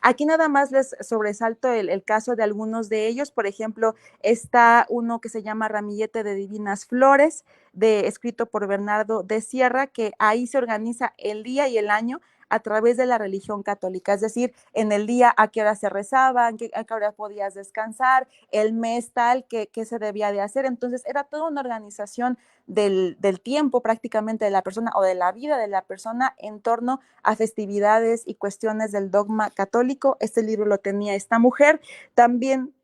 Aquí nada más les sobresalto el caso de algunos de ellos. Por ejemplo, está uno que se llama Ramillete de Divinas Flores, escrito por Bernardo de Sierra, que ahí se organiza el día y el año a través de la religión católica, es decir, en el día a qué hora se rezaba, a qué hora podías descansar, el mes tal, qué se debía de hacer. Entonces era toda una organización del tiempo prácticamente de la persona o de la vida de la persona en torno a festividades y cuestiones del dogma católico. Este libro lo tenía esta mujer. También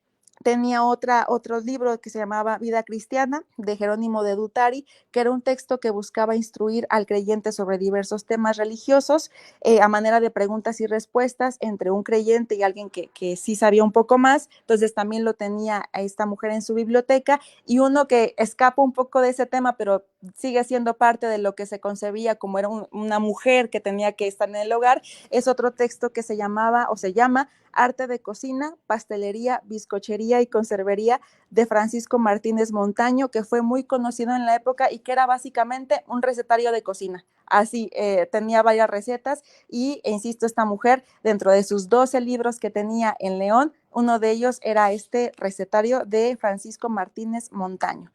tenía otro libro que se llamaba Vida Cristiana, de Jerónimo de Dutari, que era un texto que buscaba instruir al creyente sobre diversos temas religiosos, a manera de preguntas y respuestas entre un creyente y alguien que sí sabía un poco más. Entonces también lo tenía a esta mujer en su biblioteca. Y uno que escapa un poco de ese tema, pero sigue siendo parte de lo que se concebía como era una mujer que tenía que estar en el hogar, es otro texto que se llamaba o se llama Arte de Cocina, Pastelería, Bizcochería y Conservería, de Francisco Martínez Montaño, que fue muy conocido en la época y que era básicamente un recetario de cocina. Así, tenía varias recetas y, insisto, esta mujer, dentro de sus 12 libros que tenía en León, uno de ellos era este recetario de Francisco Martínez Montaño.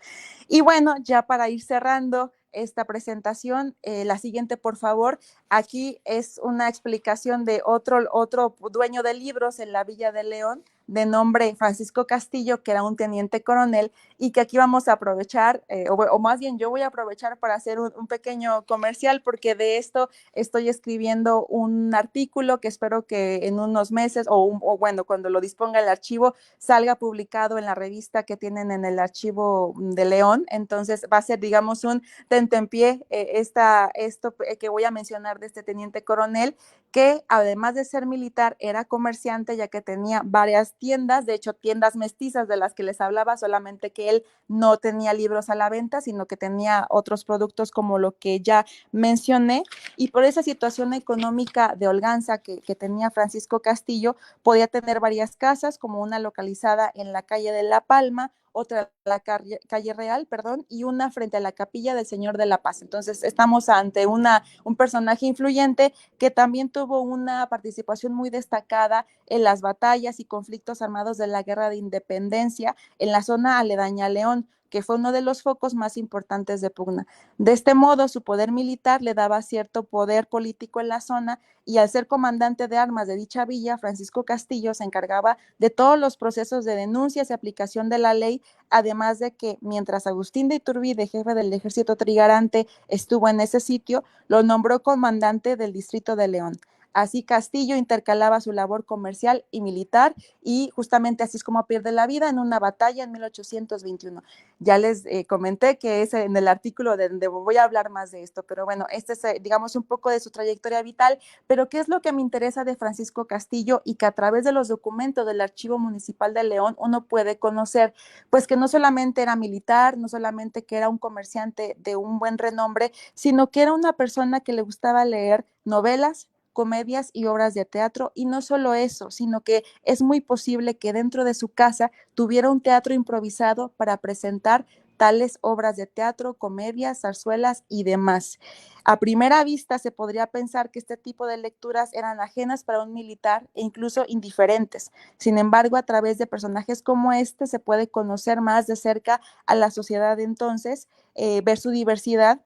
Y bueno, ya para ir cerrando esta presentación, la siguiente, por favor. Aquí es una explicación de otro dueño de libros en la Villa de León, de nombre Francisco Castillo, que era un teniente coronel, y que aquí vamos a aprovechar, o más bien yo voy a aprovechar para hacer un pequeño comercial, porque de esto estoy escribiendo un artículo que espero que en unos meses, o bueno, cuando lo disponga el archivo, salga publicado en la revista que tienen en el archivo de León. Entonces va a ser, digamos, un tentempié esto que voy a mencionar de este teniente coronel, que además de ser militar era comerciante, ya que tenía varias tiendas, de hecho tiendas mestizas de las que les hablaba, solamente que él no tenía libros a la venta, sino que tenía otros productos como lo que ya mencioné, y por esa situación económica de holganza que tenía Francisco Castillo, podía tener varias casas, como una localizada en la calle de La Palma, otra la calle Real, perdón, y una frente a la capilla del Señor de la Paz. Entonces estamos ante un personaje influyente que también tuvo una participación muy destacada en las batallas y conflictos armados de la Guerra de Independencia en la zona aledaña a León, que fue uno de los focos más importantes de pugna. De este modo, su poder militar le daba cierto poder político en la zona, y al ser comandante de armas de dicha villa, Francisco Castillo se encargaba de todos los procesos de denuncias y aplicación de la ley, además de que mientras Agustín de Iturbide, jefe del ejército trigarante, estuvo en ese sitio, lo nombró comandante del distrito de León. Así Castillo intercalaba su labor comercial y militar, y justamente así es como pierde la vida en una batalla en 1821. Ya les comenté que es en el artículo donde voy a hablar más de esto, pero bueno, este es, digamos, un poco de su trayectoria vital. Pero ¿qué es lo que me interesa de Francisco Castillo y que a través de los documentos del Archivo Municipal de León uno puede conocer? Pues que no solamente era militar, no solamente que era un comerciante de un buen renombre, sino que era una persona que le gustaba leer novelas, comedias y obras de teatro, y no solo eso, sino que es muy posible que dentro de su casa tuviera un teatro improvisado para presentar tales obras de teatro, comedias, zarzuelas y demás. A primera vista se podría pensar que este tipo de lecturas eran ajenas para un militar e incluso indiferentes. Sin embargo, a través de personajes como este se puede conocer más de cerca a la sociedad de entonces, ver su diversidad,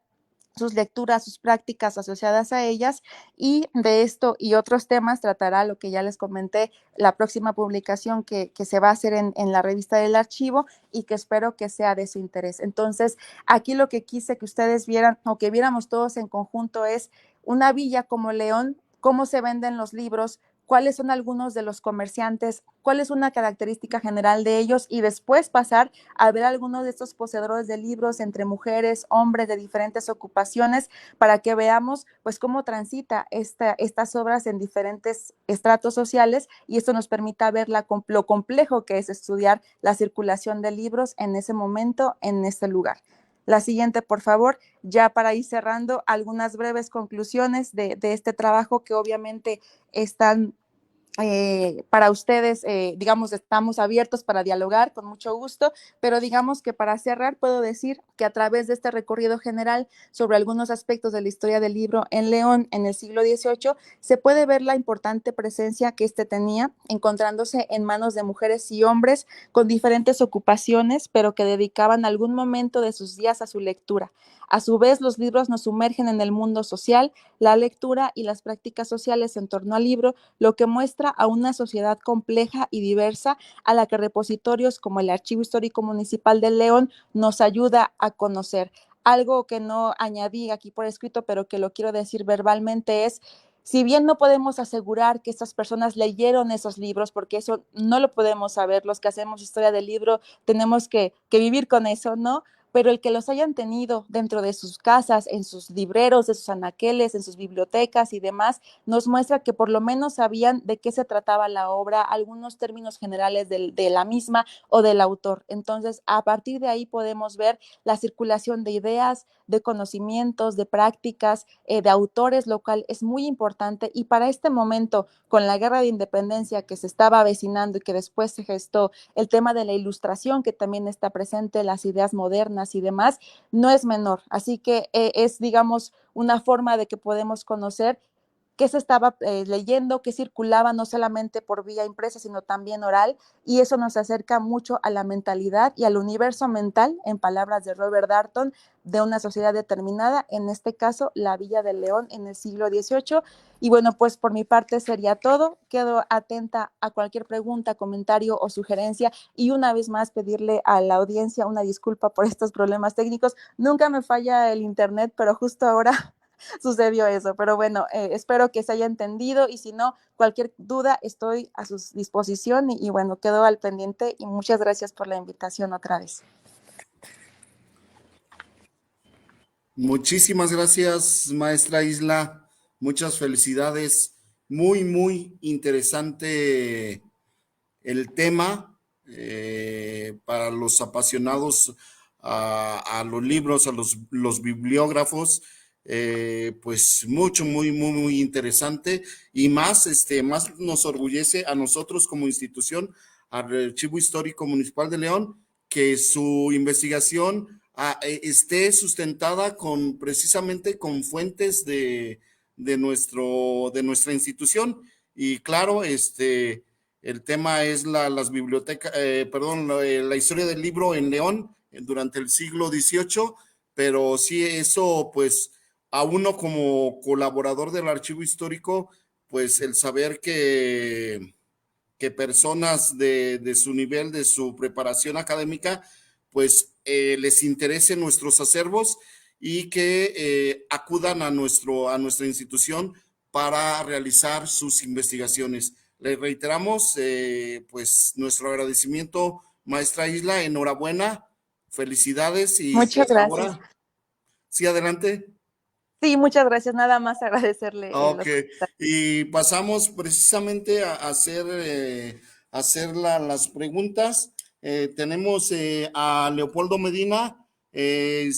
sus lecturas, sus prácticas asociadas a ellas, y de esto y otros temas tratará lo que ya les comenté, la próxima publicación que se va a hacer en la revista del archivo, y que espero que sea de su interés. Entonces, aquí lo que quise que ustedes vieran o que viéramos todos en conjunto es una villa como León, cómo se venden los libros, cuáles son algunos de los comerciantes, cuál es una característica general de ellos, y después pasar a ver algunos de estos poseedores de libros entre mujeres, hombres de diferentes ocupaciones, para que veamos pues cómo transita estas obras en diferentes estratos sociales, y esto nos permita ver lo complejo que es estudiar la circulación de libros en ese momento, en ese lugar. La siguiente, por favor, ya para ir cerrando, algunas breves conclusiones de este trabajo que obviamente están para ustedes, digamos, estamos abiertos para dialogar con mucho gusto, pero digamos que para cerrar puedo decir que a través de este recorrido general sobre algunos aspectos de la historia del libro en León en el siglo XVIII, se puede ver la importante presencia que este tenía, encontrándose en manos de mujeres y hombres con diferentes ocupaciones, pero que dedicaban algún momento de sus días a su lectura. A su vez, los libros nos sumergen en el mundo social, la lectura y las prácticas sociales en torno al libro, lo que muestra a una sociedad compleja y diversa, a la que repositorios como el Archivo Histórico Municipal de León nos ayuda a conocer. Algo que no añadí aquí por escrito, pero que lo quiero decir verbalmente es: si bien no podemos asegurar que estas personas leyeron esos libros, porque eso no lo podemos saber, los que hacemos historia del libro tenemos que vivir con eso, ¿no? Pero el que los hayan tenido dentro de sus casas, en sus libreros, de sus anaqueles, en sus bibliotecas y demás, nos muestra que por lo menos sabían de qué se trataba la obra, algunos términos generales de la misma o del autor. Entonces, a partir de ahí podemos ver la circulación de ideas, de conocimientos, de prácticas, de autores, lo cual es muy importante. Y para este momento, con la Guerra de Independencia que se estaba avecinando y que después se gestó el tema de la ilustración, que también está presente, las ideas modernas y demás, no es menor. Así que es, digamos, una forma de que podemos conocer qué se estaba leyendo, qué circulaba no solamente por vía impresa, sino también oral, y eso nos acerca mucho a la mentalidad y al universo mental, en palabras de Robert Darnton, de una sociedad determinada, en este caso la Villa de León en el siglo XVIII. Y bueno, pues por mi parte sería todo. Quedo atenta a cualquier pregunta, comentario o sugerencia, y una vez más pedirle a la audiencia una disculpa por estos problemas técnicos. Nunca me falla el internet, pero justo ahora sucedió eso. Pero bueno, espero que se haya entendido, y si no, cualquier duda estoy a su disposición, y bueno, quedo al pendiente, y muchas gracias por la invitación otra vez. Muchísimas gracias, maestra Isla. Muchas felicidades. Muy, muy interesante el tema para los apasionados a los libros, a los bibliógrafos, pues mucho, muy interesante y más, más nos orgullece a nosotros como institución, al Archivo Histórico Municipal de León, que su investigación esté sustentada precisamente con fuentes de nuestra institución. Y claro, el tema es las bibliotecas, la historia del libro en León durante el siglo XVIII, pero sí, eso pues a uno como colaborador del archivo histórico, pues el saber que personas de su nivel, de su preparación académica, pues les interesen nuestros acervos y que acudan a nuestra institución para realizar sus investigaciones. Le reiteramos pues nuestro agradecimiento, maestra Isla, enhorabuena, felicidades y Muchas pues gracias. ahora, sí, adelante. Sí, muchas gracias. Nada más agradecerle Ok, y pasamos precisamente a hacer las preguntas. Tenemos a Leopoldo Medina,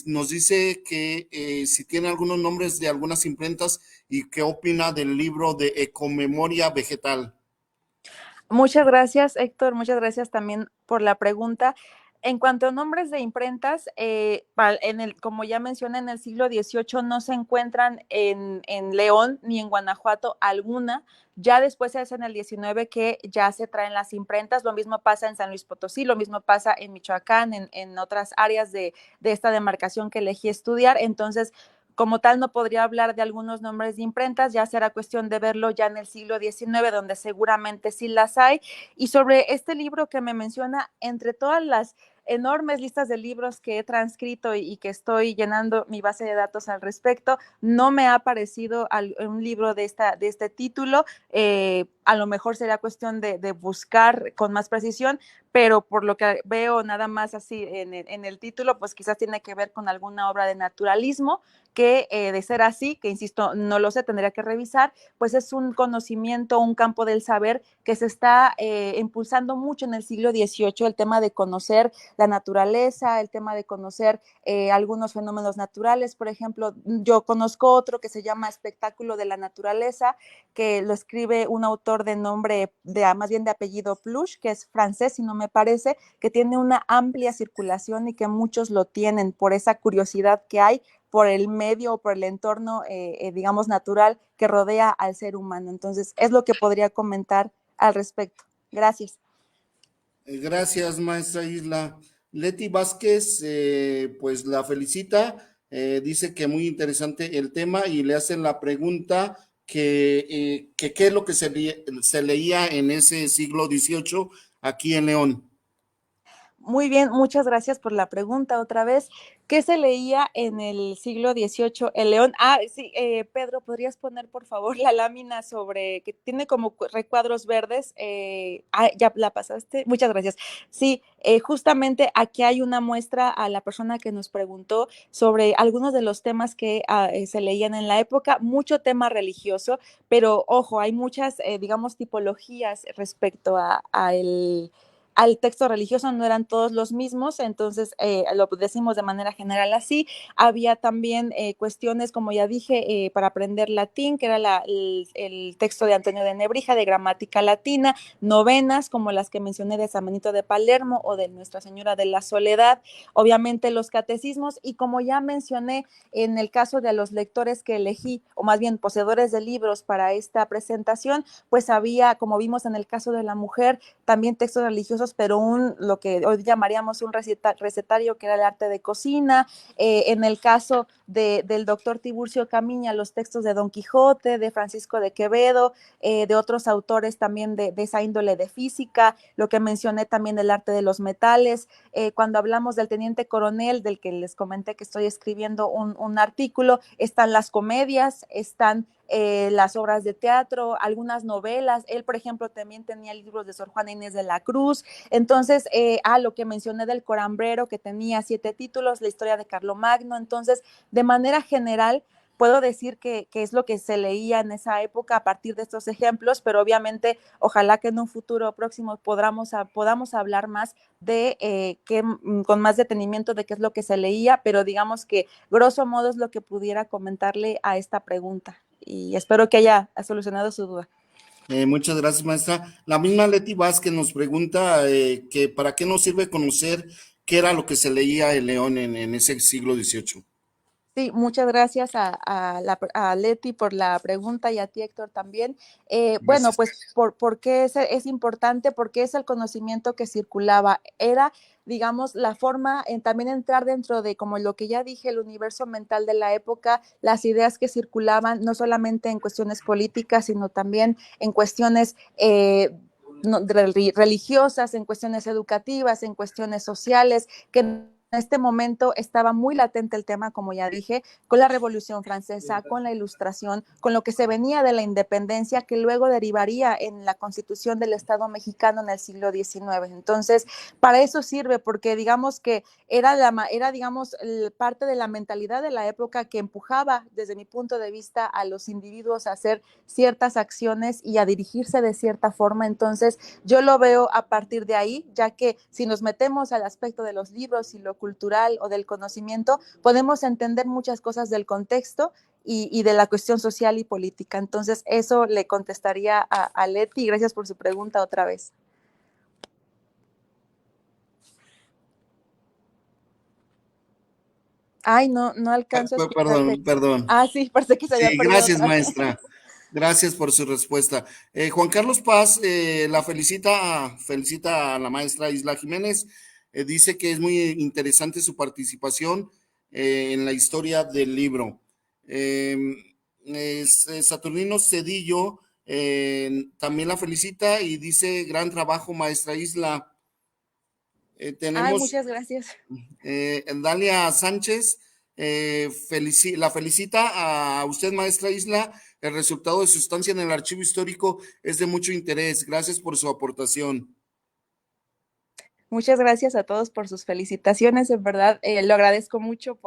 nos dice que si tiene algunos nombres de algunas imprentas y qué opina del libro de Ecomemoria Vegetal. Muchas gracias, Héctor. Muchas gracias también por la pregunta. En cuanto a nombres de imprentas, como ya mencioné, en el siglo XVIII no se encuentran en León ni en Guanajuato alguna. Ya después es en el XIX que ya se traen las imprentas. Lo mismo pasa en San Luis Potosí, lo mismo pasa en Michoacán, en otras áreas de esta demarcación que elegí estudiar. Entonces, como tal, no podría hablar de algunos nombres de imprentas, ya será cuestión de verlo ya en el siglo XIX, donde seguramente sí las hay. Y sobre este libro que me menciona, entre todas las enormes listas de libros que he transcrito y que estoy llenando mi base de datos al respecto, no me ha aparecido un libro de este título. A lo mejor sería cuestión de buscar con más precisión, pero por lo que veo nada más así en el título, pues quizás tiene que ver con alguna obra de naturalismo, que de ser así, que insisto, no lo sé, tendría que revisar, pues es un conocimiento, un campo del saber que se está impulsando mucho en el siglo XVIII, el tema de conocer la naturaleza, el tema de conocer algunos fenómenos naturales. Por ejemplo, yo conozco otro que se llama Espectáculo de la Naturaleza, que lo escribe un autor de nombre, más bien de apellido Plush, que es francés, si no me parece, que tiene una amplia circulación y que muchos lo tienen por esa curiosidad que hay por el medio o por el entorno, digamos, natural que rodea al ser humano. Entonces, es lo que podría comentar al respecto. Gracias. Gracias, maestra Isla. Leti Vázquez, pues la felicita, dice que muy interesante el tema y le hacen la pregunta que qué es lo que se leía en ese siglo XVIII aquí en León. Muy bien, muchas gracias por la pregunta otra vez. ¿Qué se leía en el siglo XVIII en León? Sí, Pedro, ¿podrías poner por favor la lámina sobre, que tiene como recuadros verdes? Ya la pasaste, muchas gracias. Sí, justamente aquí hay una muestra a la persona que nos preguntó sobre algunos de los temas que se leían en la época, mucho tema religioso, pero ojo, hay muchas, digamos, tipologías respecto al texto religioso, no eran todos los mismos, entonces lo decimos de manera general así. Había también cuestiones, como ya dije, para aprender latín, que era el texto de Antonio de Nebrija, de gramática latina, novenas, como las que mencioné de San Benito de Palermo o de Nuestra Señora de la Soledad, obviamente los catecismos, y como ya mencioné, en el caso de los lectores que elegí, o más bien poseedores de libros para esta presentación, pues había, como vimos en el caso de la mujer, también textos religiosos, pero lo que hoy llamaríamos un recetario, que era el arte de cocina. En el caso del doctor Tiburcio Camiña, los textos de Don Quijote, de Francisco de Quevedo, de otros autores también de esa índole de física, lo que mencioné también del arte de los metales. Cuando hablamos del teniente coronel, del que les comenté que estoy escribiendo un artículo, están las comedias, están las obras de teatro, algunas novelas. Él, por ejemplo, también tenía libros de Sor Juana Inés de la Cruz. Entonces, lo que mencioné del Corambrero, que tenía 7 títulos, la historia de Carlomagno. Entonces, de manera general, puedo decir que es lo que se leía en esa época a partir de estos ejemplos, pero obviamente ojalá que en un futuro próximo podamos hablar más de con más detenimiento de qué es lo que se leía, pero digamos que grosso modo es lo que pudiera comentarle a esta pregunta y espero que haya solucionado su duda. Muchas gracias, maestra. La misma Leti Vázquez nos pregunta que para qué nos sirve conocer qué era lo que se leía en León en ese siglo XVIII. Sí, muchas gracias a Leti por la pregunta y a ti, Héctor, también. Bueno, Gracias. pues, ¿por qué es importante? Porque es el conocimiento que circulaba. Era, digamos, la forma en también entrar dentro de, como lo que ya dije, el universo mental de la época, las ideas que circulaban, no solamente en cuestiones políticas, sino también en cuestiones religiosas, en cuestiones educativas, en cuestiones sociales, que en este momento estaba muy latente el tema, como ya dije, con la Revolución Francesa, con la Ilustración, con lo que se venía de la independencia, que luego derivaría en la Constitución del Estado mexicano en el siglo XIX. Entonces, para eso sirve, porque digamos que era digamos, parte de la mentalidad de la época que empujaba, desde mi punto de vista, a los individuos a hacer ciertas acciones y a dirigirse de cierta forma. Entonces, yo lo veo a partir de ahí, ya que si nos metemos al aspecto de los libros y lo cultural o del conocimiento, podemos entender muchas cosas del contexto y de la cuestión social y política. Entonces, eso le contestaría a Leti. Gracias por su pregunta otra vez. Ay, no alcanzo a escucharte. Perdón. Ah, sí, parece que se había Sí, perdido gracias, otra vez. maestra. Gracias por su respuesta. Juan Carlos Paz la felicita a la maestra Isla Jiménez. Dice que es muy interesante su participación en la historia del libro. Saturnino Cedillo también la felicita y dice, gran trabajo, maestra Isla. Ay, Tenemos muchas gracias. Dalia Sánchez la felicita a usted, maestra Isla. El resultado de su estancia en el archivo histórico es de mucho interés. Gracias por su aportación. Muchas gracias a todos por sus felicitaciones, en verdad, lo agradezco mucho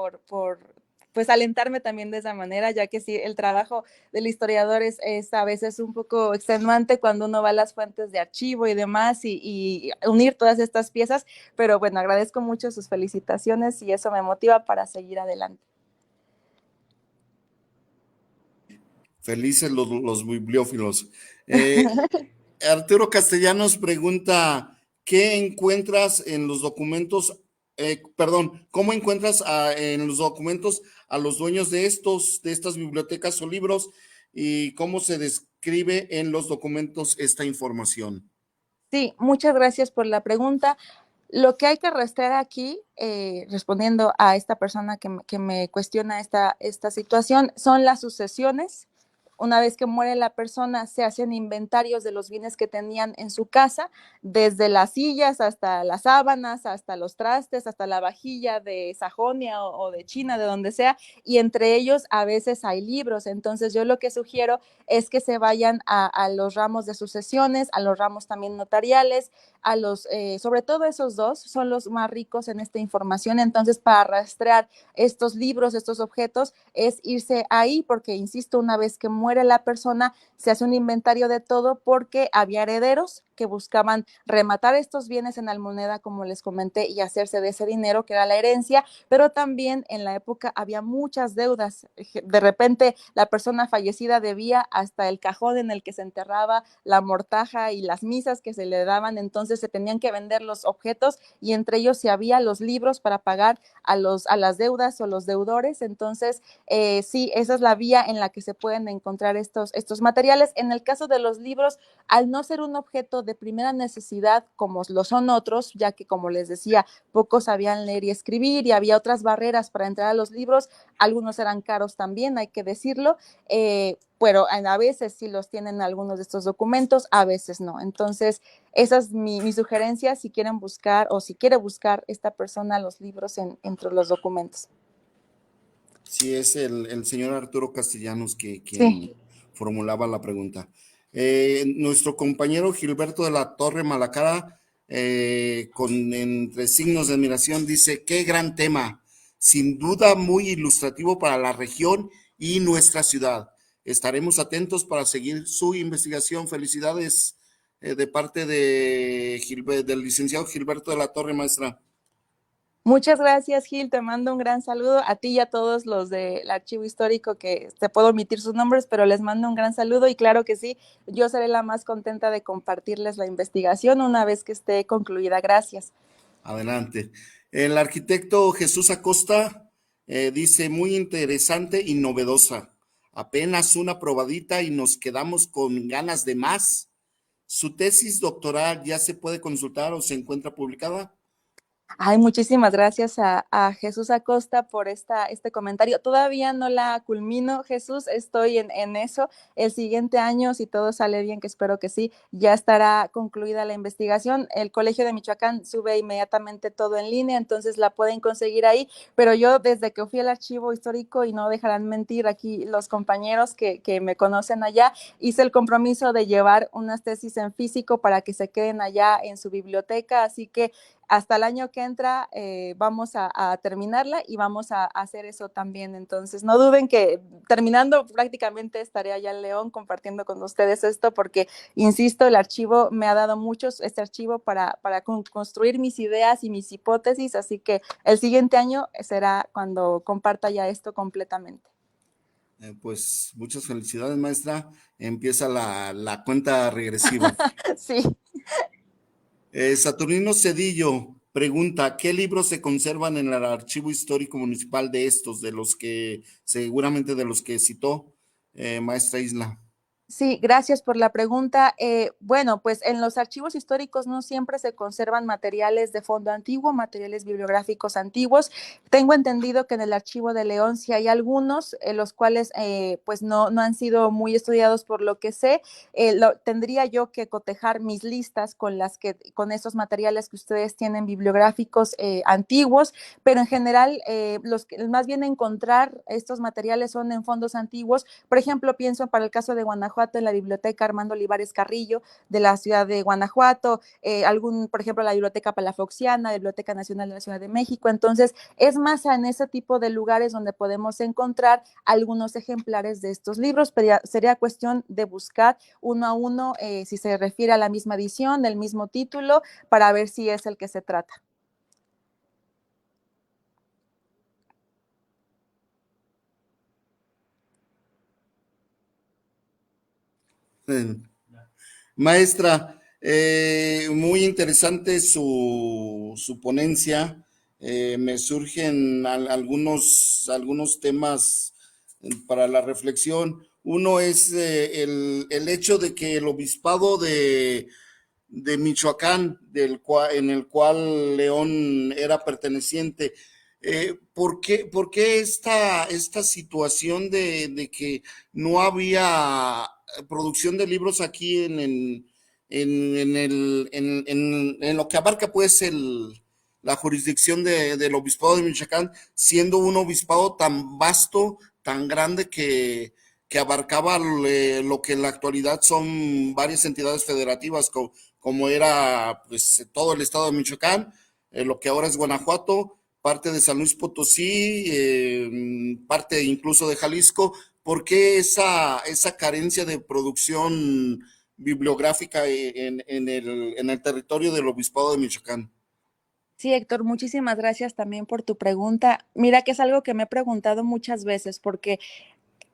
pues alentarme también de esa manera, ya que sí, el trabajo del historiador es a veces un poco extenuante cuando uno va a las fuentes de archivo y demás y unir todas estas piezas, pero bueno, agradezco mucho sus felicitaciones y eso me motiva para seguir adelante. Felices los bibliófilos. Arturo Castellanos pregunta, ¿qué encuentras en los documentos? ¿Cómo encuentras en los documentos a los dueños de estas bibliotecas o libros y cómo se describe en los documentos esta información? Sí, muchas gracias por la pregunta. Lo que hay que rastrear aquí, respondiendo a esta persona que me cuestiona esta situación, son las sucesiones. Una vez que muere la persona, se hacen inventarios de los bienes que tenían en su casa, desde las sillas hasta las sábanas, hasta los trastes, hasta la vajilla de Sajonia o de China, de donde sea, y entre ellos a veces hay libros. Entonces yo lo que sugiero es que se vayan a los ramos de sucesiones, a los ramos también notariales, sobre todo esos dos son los más ricos en esta información. Entonces, para rastrear estos libros, estos objetos, es irse ahí, porque insisto, una vez que muere la persona, se hace un inventario de todo, porque había herederos que buscaban rematar estos bienes en almoneda, como les comenté, y hacerse de ese dinero que era la herencia, pero también en la época había muchas deudas. De repente la persona fallecida debía hasta el cajón en el que se enterraba, la mortaja y las misas que se le daban. Entonces se tenían que vender los objetos y entre ellos se había los libros para pagar a las deudas o los deudores. Entonces sí, esa es la vía en la que se pueden encontrar estos materiales. En el caso de los libros, al no ser un objeto de primera necesidad como lo son otros, ya que como les decía, pocos sabían leer y escribir y había otras barreras para entrar a los libros, algunos eran caros también, hay que decirlo, pero a veces sí los tienen algunos de estos documentos, a veces no. Entonces, esa es mi sugerencia si quieren buscar o si quiere buscar esta persona los libros entre los documentos. Sí, es el señor Arturo Castellanos quien Sí. formulaba la pregunta. Nuestro compañero Gilberto de la Torre Malacara, entre signos de admiración, dice, qué gran tema, sin duda muy ilustrativo para la región y nuestra ciudad. Estaremos atentos para seguir su investigación. Felicidades de parte del licenciado Gilberto de la Torre, maestra. Muchas gracias, Gil. Te mando un gran saludo a ti y a todos los del Archivo Histórico, que te puedo omitir sus nombres, pero les mando un gran saludo y claro que sí, yo seré la más contenta de compartirles la investigación una vez que esté concluida. Gracias. Adelante. El arquitecto Jesús Acosta dice, muy interesante y novedosa. Apenas una probadita y nos quedamos con ganas de más. ¿Su tesis doctoral ya se puede consultar o se encuentra publicada? Ay, muchísimas gracias a Jesús Acosta por este comentario. Todavía no la culmino, Jesús, estoy en eso. El siguiente año, si todo sale bien, que espero que sí, ya estará concluida la investigación. El Colegio de Michoacán sube inmediatamente todo en línea, entonces la pueden conseguir ahí, pero yo desde que fui al Archivo Histórico, y no dejarán mentir aquí los compañeros que me conocen allá, hice el compromiso de llevar unas tesis en físico para que se queden allá en su biblioteca, así que hasta el año que entra vamos a terminarla y vamos a hacer eso también. Entonces, no duden que terminando prácticamente estaré allá en León compartiendo con ustedes esto porque, insisto, el archivo me ha dado muchos, este archivo para construir mis ideas y mis hipótesis, así que el siguiente año será cuando comparta ya esto completamente. Pues muchas felicidades, maestra. Empieza la cuenta regresiva. Sí. Saturnino Cedillo pregunta, ¿qué libros se conservan en el Archivo Histórico Municipal de estos, seguramente de los que citó, maestra Isla? Sí, gracias por la pregunta. Bueno, pues en los archivos históricos no siempre se conservan materiales de fondo antiguo, materiales bibliográficos antiguos. Tengo entendido que en el Archivo de León sí hay algunos, los cuales pues no han sido muy estudiados por lo que sé. Tendría yo que cotejar mis listas con esos materiales que ustedes tienen bibliográficos antiguos, pero en general los que más bien encontrar estos materiales son en fondos antiguos. Por ejemplo, pienso para el caso de Guanajuato, en la biblioteca Armando Olivares Carrillo de la ciudad de Guanajuato, por ejemplo, la biblioteca Palafoxiana, la Biblioteca Nacional de la Ciudad de México. Entonces, es más en ese tipo de lugares donde podemos encontrar algunos ejemplares de estos libros, pero sería cuestión de buscar uno a uno si se refiere a la misma edición, del mismo título, para ver si es el que se trata. Maestra, muy interesante su ponencia. Me surgen algunos temas para la reflexión. Uno es el hecho de que el obispado de Michoacán, en el cual León era perteneciente, ¿por qué esta situación de que no había producción de libros aquí en lo que abarca pues la jurisdicción del obispado de Michoacán, siendo un obispado tan vasto, tan grande que abarcaba lo que en la actualidad son varias entidades federativas, como era pues todo el estado de Michoacán, lo que ahora es Guanajuato, parte de San Luis Potosí, parte incluso de Jalisco? ¿Por qué esa carencia de producción bibliográfica en el territorio del obispado de Michoacán? Sí, Héctor, muchísimas gracias también por tu pregunta. Mira que es algo que me he preguntado muchas veces, porque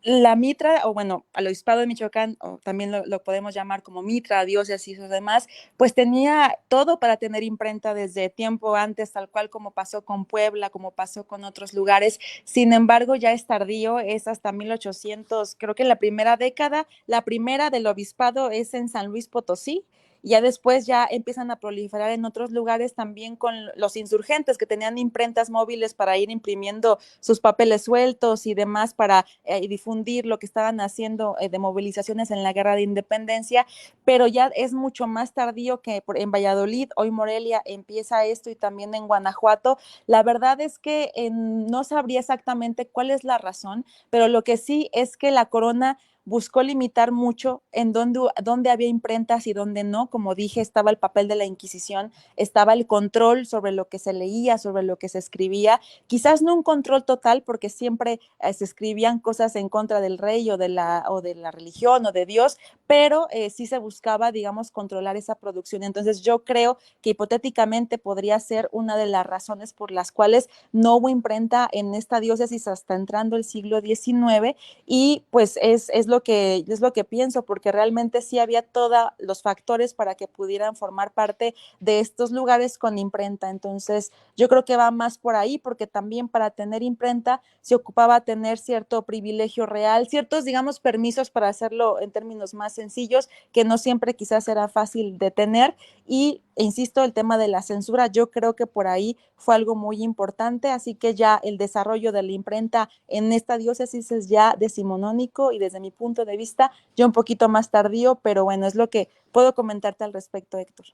la mitra, o bueno, al obispado de Michoacán, o también lo podemos llamar como mitra, diócesis o demás, pues tenía todo para tener imprenta desde tiempo antes, tal cual como pasó con Puebla, como pasó con otros lugares. Sin embargo, ya es tardío, es hasta 1800, creo que la primera década, la primera del obispado es en San Luis Potosí, y ya después ya empiezan a proliferar en otros lugares también con los insurgentes que tenían imprentas móviles para ir imprimiendo sus papeles sueltos y demás para difundir lo que estaban haciendo de movilizaciones en la guerra de independencia, pero ya es mucho más tardío que en Valladolid, hoy Morelia empieza esto y también en Guanajuato. La verdad es que no sabría exactamente cuál es la razón, pero lo que sí es que la corona buscó limitar mucho en dónde había imprentas y dónde no. Como dije, estaba el papel de la Inquisición, estaba el control sobre lo que se leía, sobre lo que se escribía, quizás no un control total porque siempre se escribían cosas en contra del rey o de la religión o de Dios, pero sí se buscaba, digamos, controlar esa producción. Entonces yo creo que hipotéticamente podría ser una de las razones por las cuales no hubo imprenta en esta diócesis hasta entrando el siglo XIX, y pues es lo que pienso, porque realmente sí había todos los factores para que pudieran formar parte de estos lugares con imprenta. Entonces yo creo que va más por ahí, porque también para tener imprenta se ocupaba tener cierto privilegio real, ciertos, digamos, permisos para hacerlo en términos más sencillos, que no siempre quizás era fácil de tener. Y insisto, el tema de la censura, yo creo que por ahí fue algo muy importante, así que ya el desarrollo de la imprenta en esta diócesis es ya decimonónico y desde mi punto de vista ya un poquito más tardío, pero bueno, es lo que puedo comentarte al respecto, Héctor.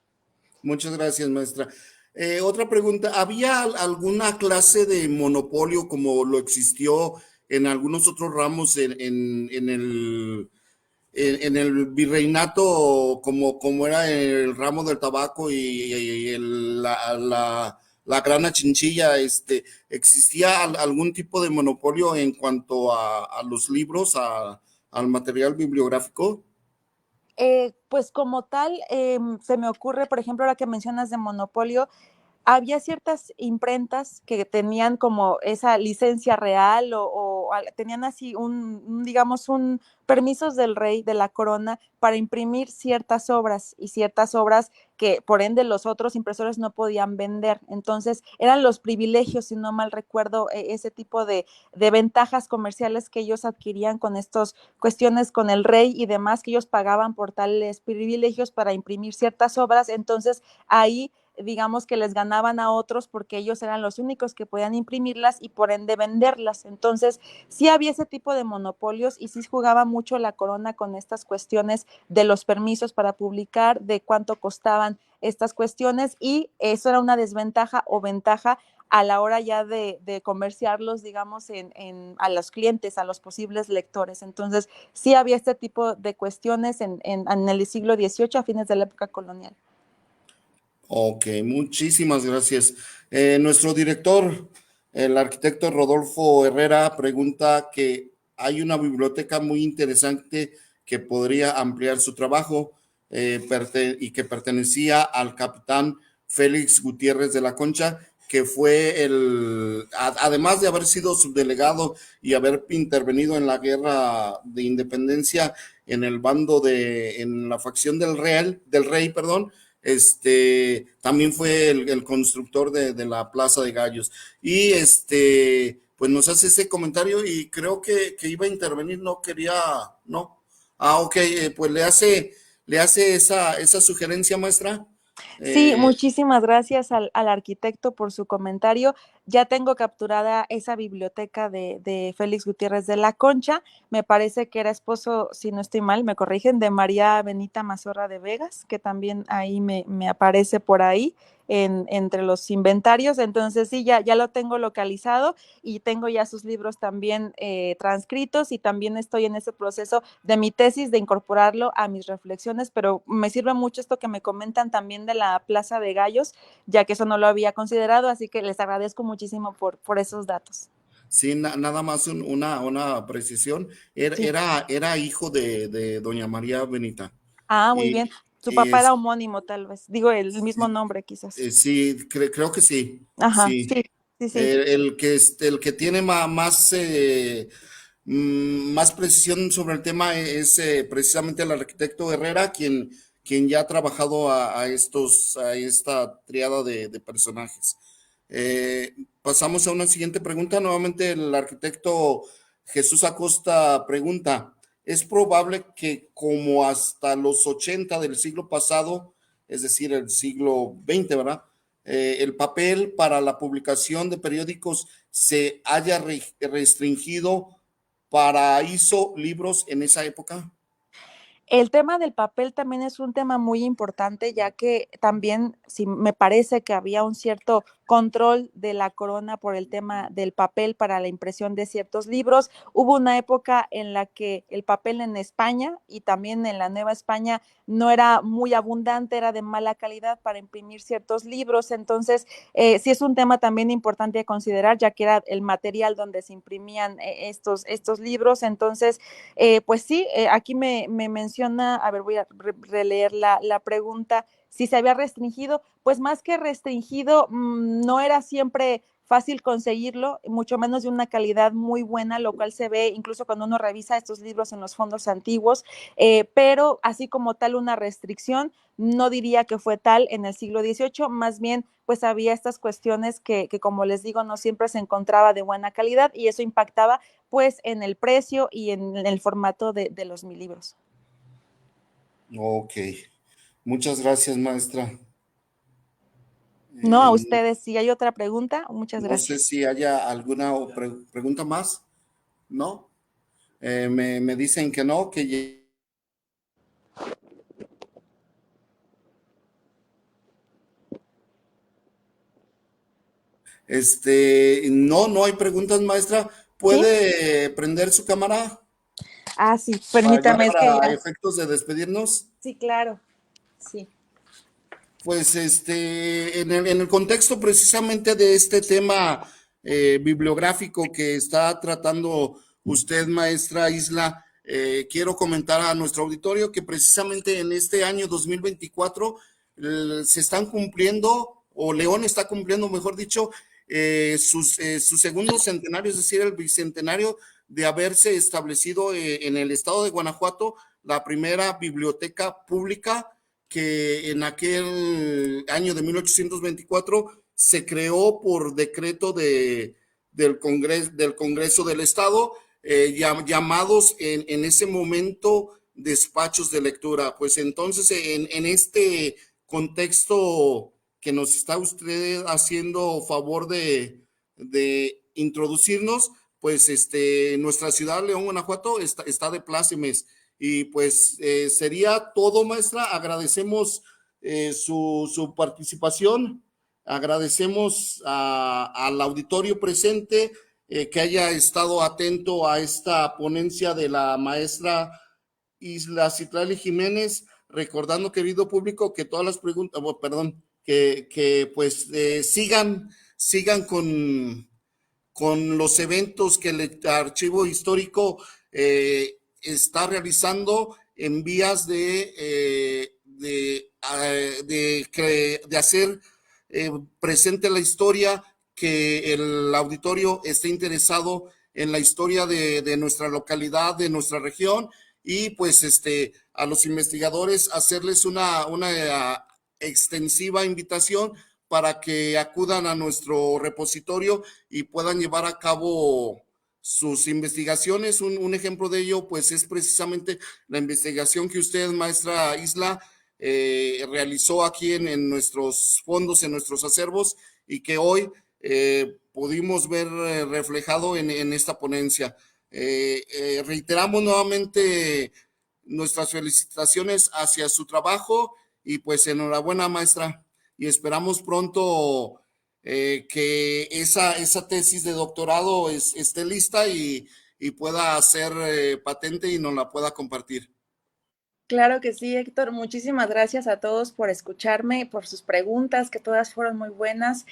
Muchas gracias, maestra. Otra pregunta, ¿había alguna clase de monopolio como lo existió en algunos otros ramos en el virreinato, como era el ramo del tabaco la grana chinchilla? ¿Existía algún tipo de monopolio en cuanto a los libros, al material bibliográfico? Pues como tal, se me ocurre, por ejemplo, ahora que mencionas de monopolio, había ciertas imprentas que tenían como esa licencia real tenían así digamos, un permisos del rey, de la corona, para imprimir ciertas obras y ciertas obras que por ende los otros impresores no podían vender. Entonces eran los privilegios, si no mal recuerdo, ese tipo de ventajas comerciales que ellos adquirían con estas cuestiones con el rey y demás, que ellos pagaban por tales privilegios para imprimir ciertas obras. Entonces ahí digamos que les ganaban a otros porque ellos eran los únicos que podían imprimirlas y por ende venderlas. Entonces, sí había ese tipo de monopolios y sí jugaba mucho la corona con estas cuestiones de los permisos para publicar, de cuánto costaban estas cuestiones, y eso era una desventaja o ventaja a la hora ya de comerciarlos, digamos, a los clientes, a los posibles lectores. Entonces, sí había este tipo de cuestiones en el siglo XVIII, a fines de la época colonial. Ok, muchísimas gracias. Nuestro director, el arquitecto Rodolfo Herrera, pregunta que hay una biblioteca muy interesante que podría ampliar su trabajo y que pertenecía al capitán Félix Gutiérrez de la Concha, que fue además de haber sido subdelegado y haber intervenido en la guerra de independencia en el bando en la facción del rey, perdón. También fue el constructor de la Plaza de Gallos. Y pues nos hace ese comentario y creo que iba a intervenir, no quería, no. Ok, pues le hace esa sugerencia, maestra. Sí, Eh, muchísimas gracias al arquitecto por su comentario. Ya tengo capturada esa biblioteca de Félix Gutiérrez de la Concha. Me parece que era esposo, si no estoy mal, me corrigen, de María Benita Mazorra de Vegas, que también ahí me aparece por ahí entre los inventarios. Entonces sí, ya lo tengo localizado y tengo ya sus libros también transcritos, y también estoy en ese proceso de mi tesis de incorporarlo a mis reflexiones, pero me sirve mucho esto que me comentan también de la Plaza de Gallos, ya que eso no lo había considerado, así que les agradezco muchísimo por esos datos. sí, nada más una precisión. Sí. Era hijo de doña María Benita. Ah, muy bien. Y, Su y papá era homónimo, tal vez. Digo, el mismo nombre, quizás. sí, creo que sí. Ajá, Sí. sí, sí, sí. El que tiene más precisión sobre el tema es precisamente el arquitecto Herrera, quien ya ha trabajado a esta triada de personajes. Pasamos a una siguiente pregunta. Nuevamente el arquitecto Jesús Acosta pregunta, ¿es probable que como hasta los 80 del siglo pasado, es decir, el siglo XX, ¿verdad? El papel para la publicación de periódicos se haya restringido para ISO libros en esa época? El tema del papel también es un tema muy importante, ya que también sí, me parece que había un cierto control de la corona por el tema del papel para la impresión de ciertos libros. Hubo una época en la que el papel en España y también en la Nueva España no era muy abundante, era de mala calidad para imprimir ciertos libros. Entonces, sí es un tema también importante a considerar, ya que era el material donde se imprimían estos libros. Entonces, pues sí, aquí me menciona, a ver, voy a releer la pregunta, si se había restringido, pues más que restringido, no era siempre fácil conseguirlo, mucho menos de una calidad muy buena, lo cual se ve incluso cuando uno revisa estos libros en los fondos antiguos, pero así como tal una restricción, no diría que fue tal en el siglo XVIII, más bien pues había estas cuestiones que como les digo, no siempre se encontraba de buena calidad y eso impactaba pues en el precio y en el formato de los mil libros. Ok, muchas gracias, maestra. No, a ustedes, si hay otra pregunta, muchas No sé gracias. si haya alguna pregunta más, ¿no? Me dicen que no, que no hay preguntas, maestra. ¿Sí? ¿Puede prender su cámara Ah, sí, ya permítame, es que para ya. efectos de despedirnos? Sí, claro, sí. Pues en el contexto precisamente de este tema bibliográfico que está tratando usted, maestra Isla, quiero comentar a nuestro auditorio que precisamente en este año 2024 se están cumpliendo, o León está cumpliendo, mejor dicho, su segundo centenario, es decir, el bicentenario de haberse establecido en el estado de Guanajuato la primera biblioteca pública que en aquel año de 1824 se creó por decreto del Congreso del Estado, llamados en ese momento despachos de lectura. Pues entonces, en este contexto que nos está usted haciendo favor de introducirnos, pues nuestra ciudad, León, Guanajuato, está de plácemes. Y pues sería todo, maestra. Agradecemos su participación, agradecemos al auditorio presente que haya estado atento a esta ponencia de la maestra Isla Citlali Jiménez, recordando, querido público, que todas las preguntas, oh, perdón, que pues sigan con los eventos que el archivo histórico está realizando en vías de hacer presente la historia, que el auditorio esté interesado en la historia de nuestra localidad, de nuestra región, y pues a los investigadores hacerles una extensiva invitación para que acudan a nuestro repositorio y puedan llevar a cabo sus investigaciones. Un ejemplo de ello, pues, es precisamente la investigación que usted, maestra Isla, realizó aquí en nuestros fondos, en nuestros acervos, y que hoy pudimos ver reflejado en esta ponencia. Reiteramos nuevamente nuestras felicitaciones hacia su trabajo y pues enhorabuena, maestra, y esperamos pronto que esa tesis de doctorado esté lista y pueda ser patente y nos la pueda compartir. Claro que sí, Héctor. Muchísimas gracias a todos por escucharme, por sus preguntas, que todas fueron muy buenas.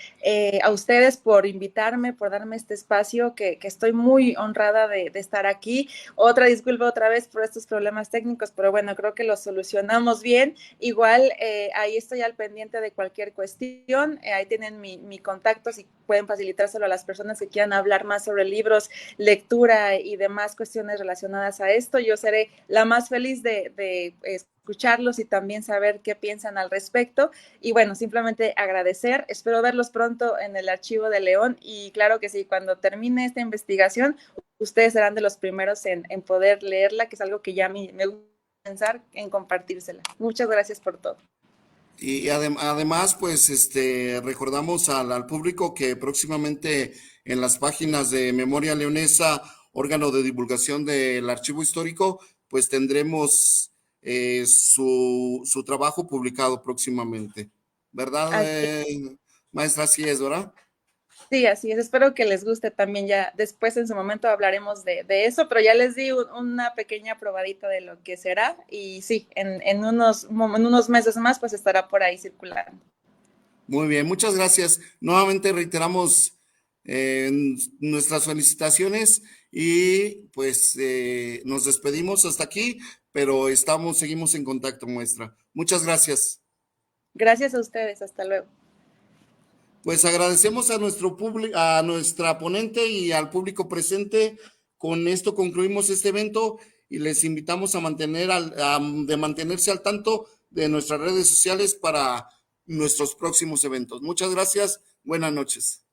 A ustedes por invitarme, por darme este espacio, que estoy muy honrada de estar aquí. Otra disculpa otra vez por estos problemas técnicos, pero bueno, creo que los solucionamos bien. Igual, ahí estoy al pendiente de cualquier cuestión. Ahí tienen mi contacto, si pueden facilitárselo a las personas que quieran hablar más sobre libros, lectura y demás cuestiones relacionadas a esto. Yo seré la más feliz de escucharlos y también saber qué piensan al respecto. Y bueno, simplemente agradecer. Espero verlos pronto en el Archivo de León y claro que sí, cuando termine esta investigación, ustedes serán de los primeros en poder leerla, que es algo que ya me gusta pensar en compartírsela. Muchas gracias por todo. Y además, pues, recordamos al público que próximamente en las páginas de Memoria Leonesa, órgano de divulgación del archivo histórico, pues tendremos su trabajo publicado próximamente. ¿Verdad, maestra? Así es, ¿verdad? Sí, así es. Espero que les guste también. Ya después en su momento hablaremos de eso, pero ya les di una pequeña probadita de lo que será y sí, en unos meses más pues estará por ahí circulando. Muy bien, muchas gracias. Nuevamente reiteramos nuestras felicitaciones y pues nos despedimos hasta aquí, pero seguimos en contacto, maestra. Muchas gracias. Gracias a ustedes. Hasta luego. Pues agradecemos a a nuestra ponente y al público presente. Con esto concluimos este evento y les invitamos a mantenerse al tanto de nuestras redes sociales para nuestros próximos eventos. Muchas gracias. Buenas noches.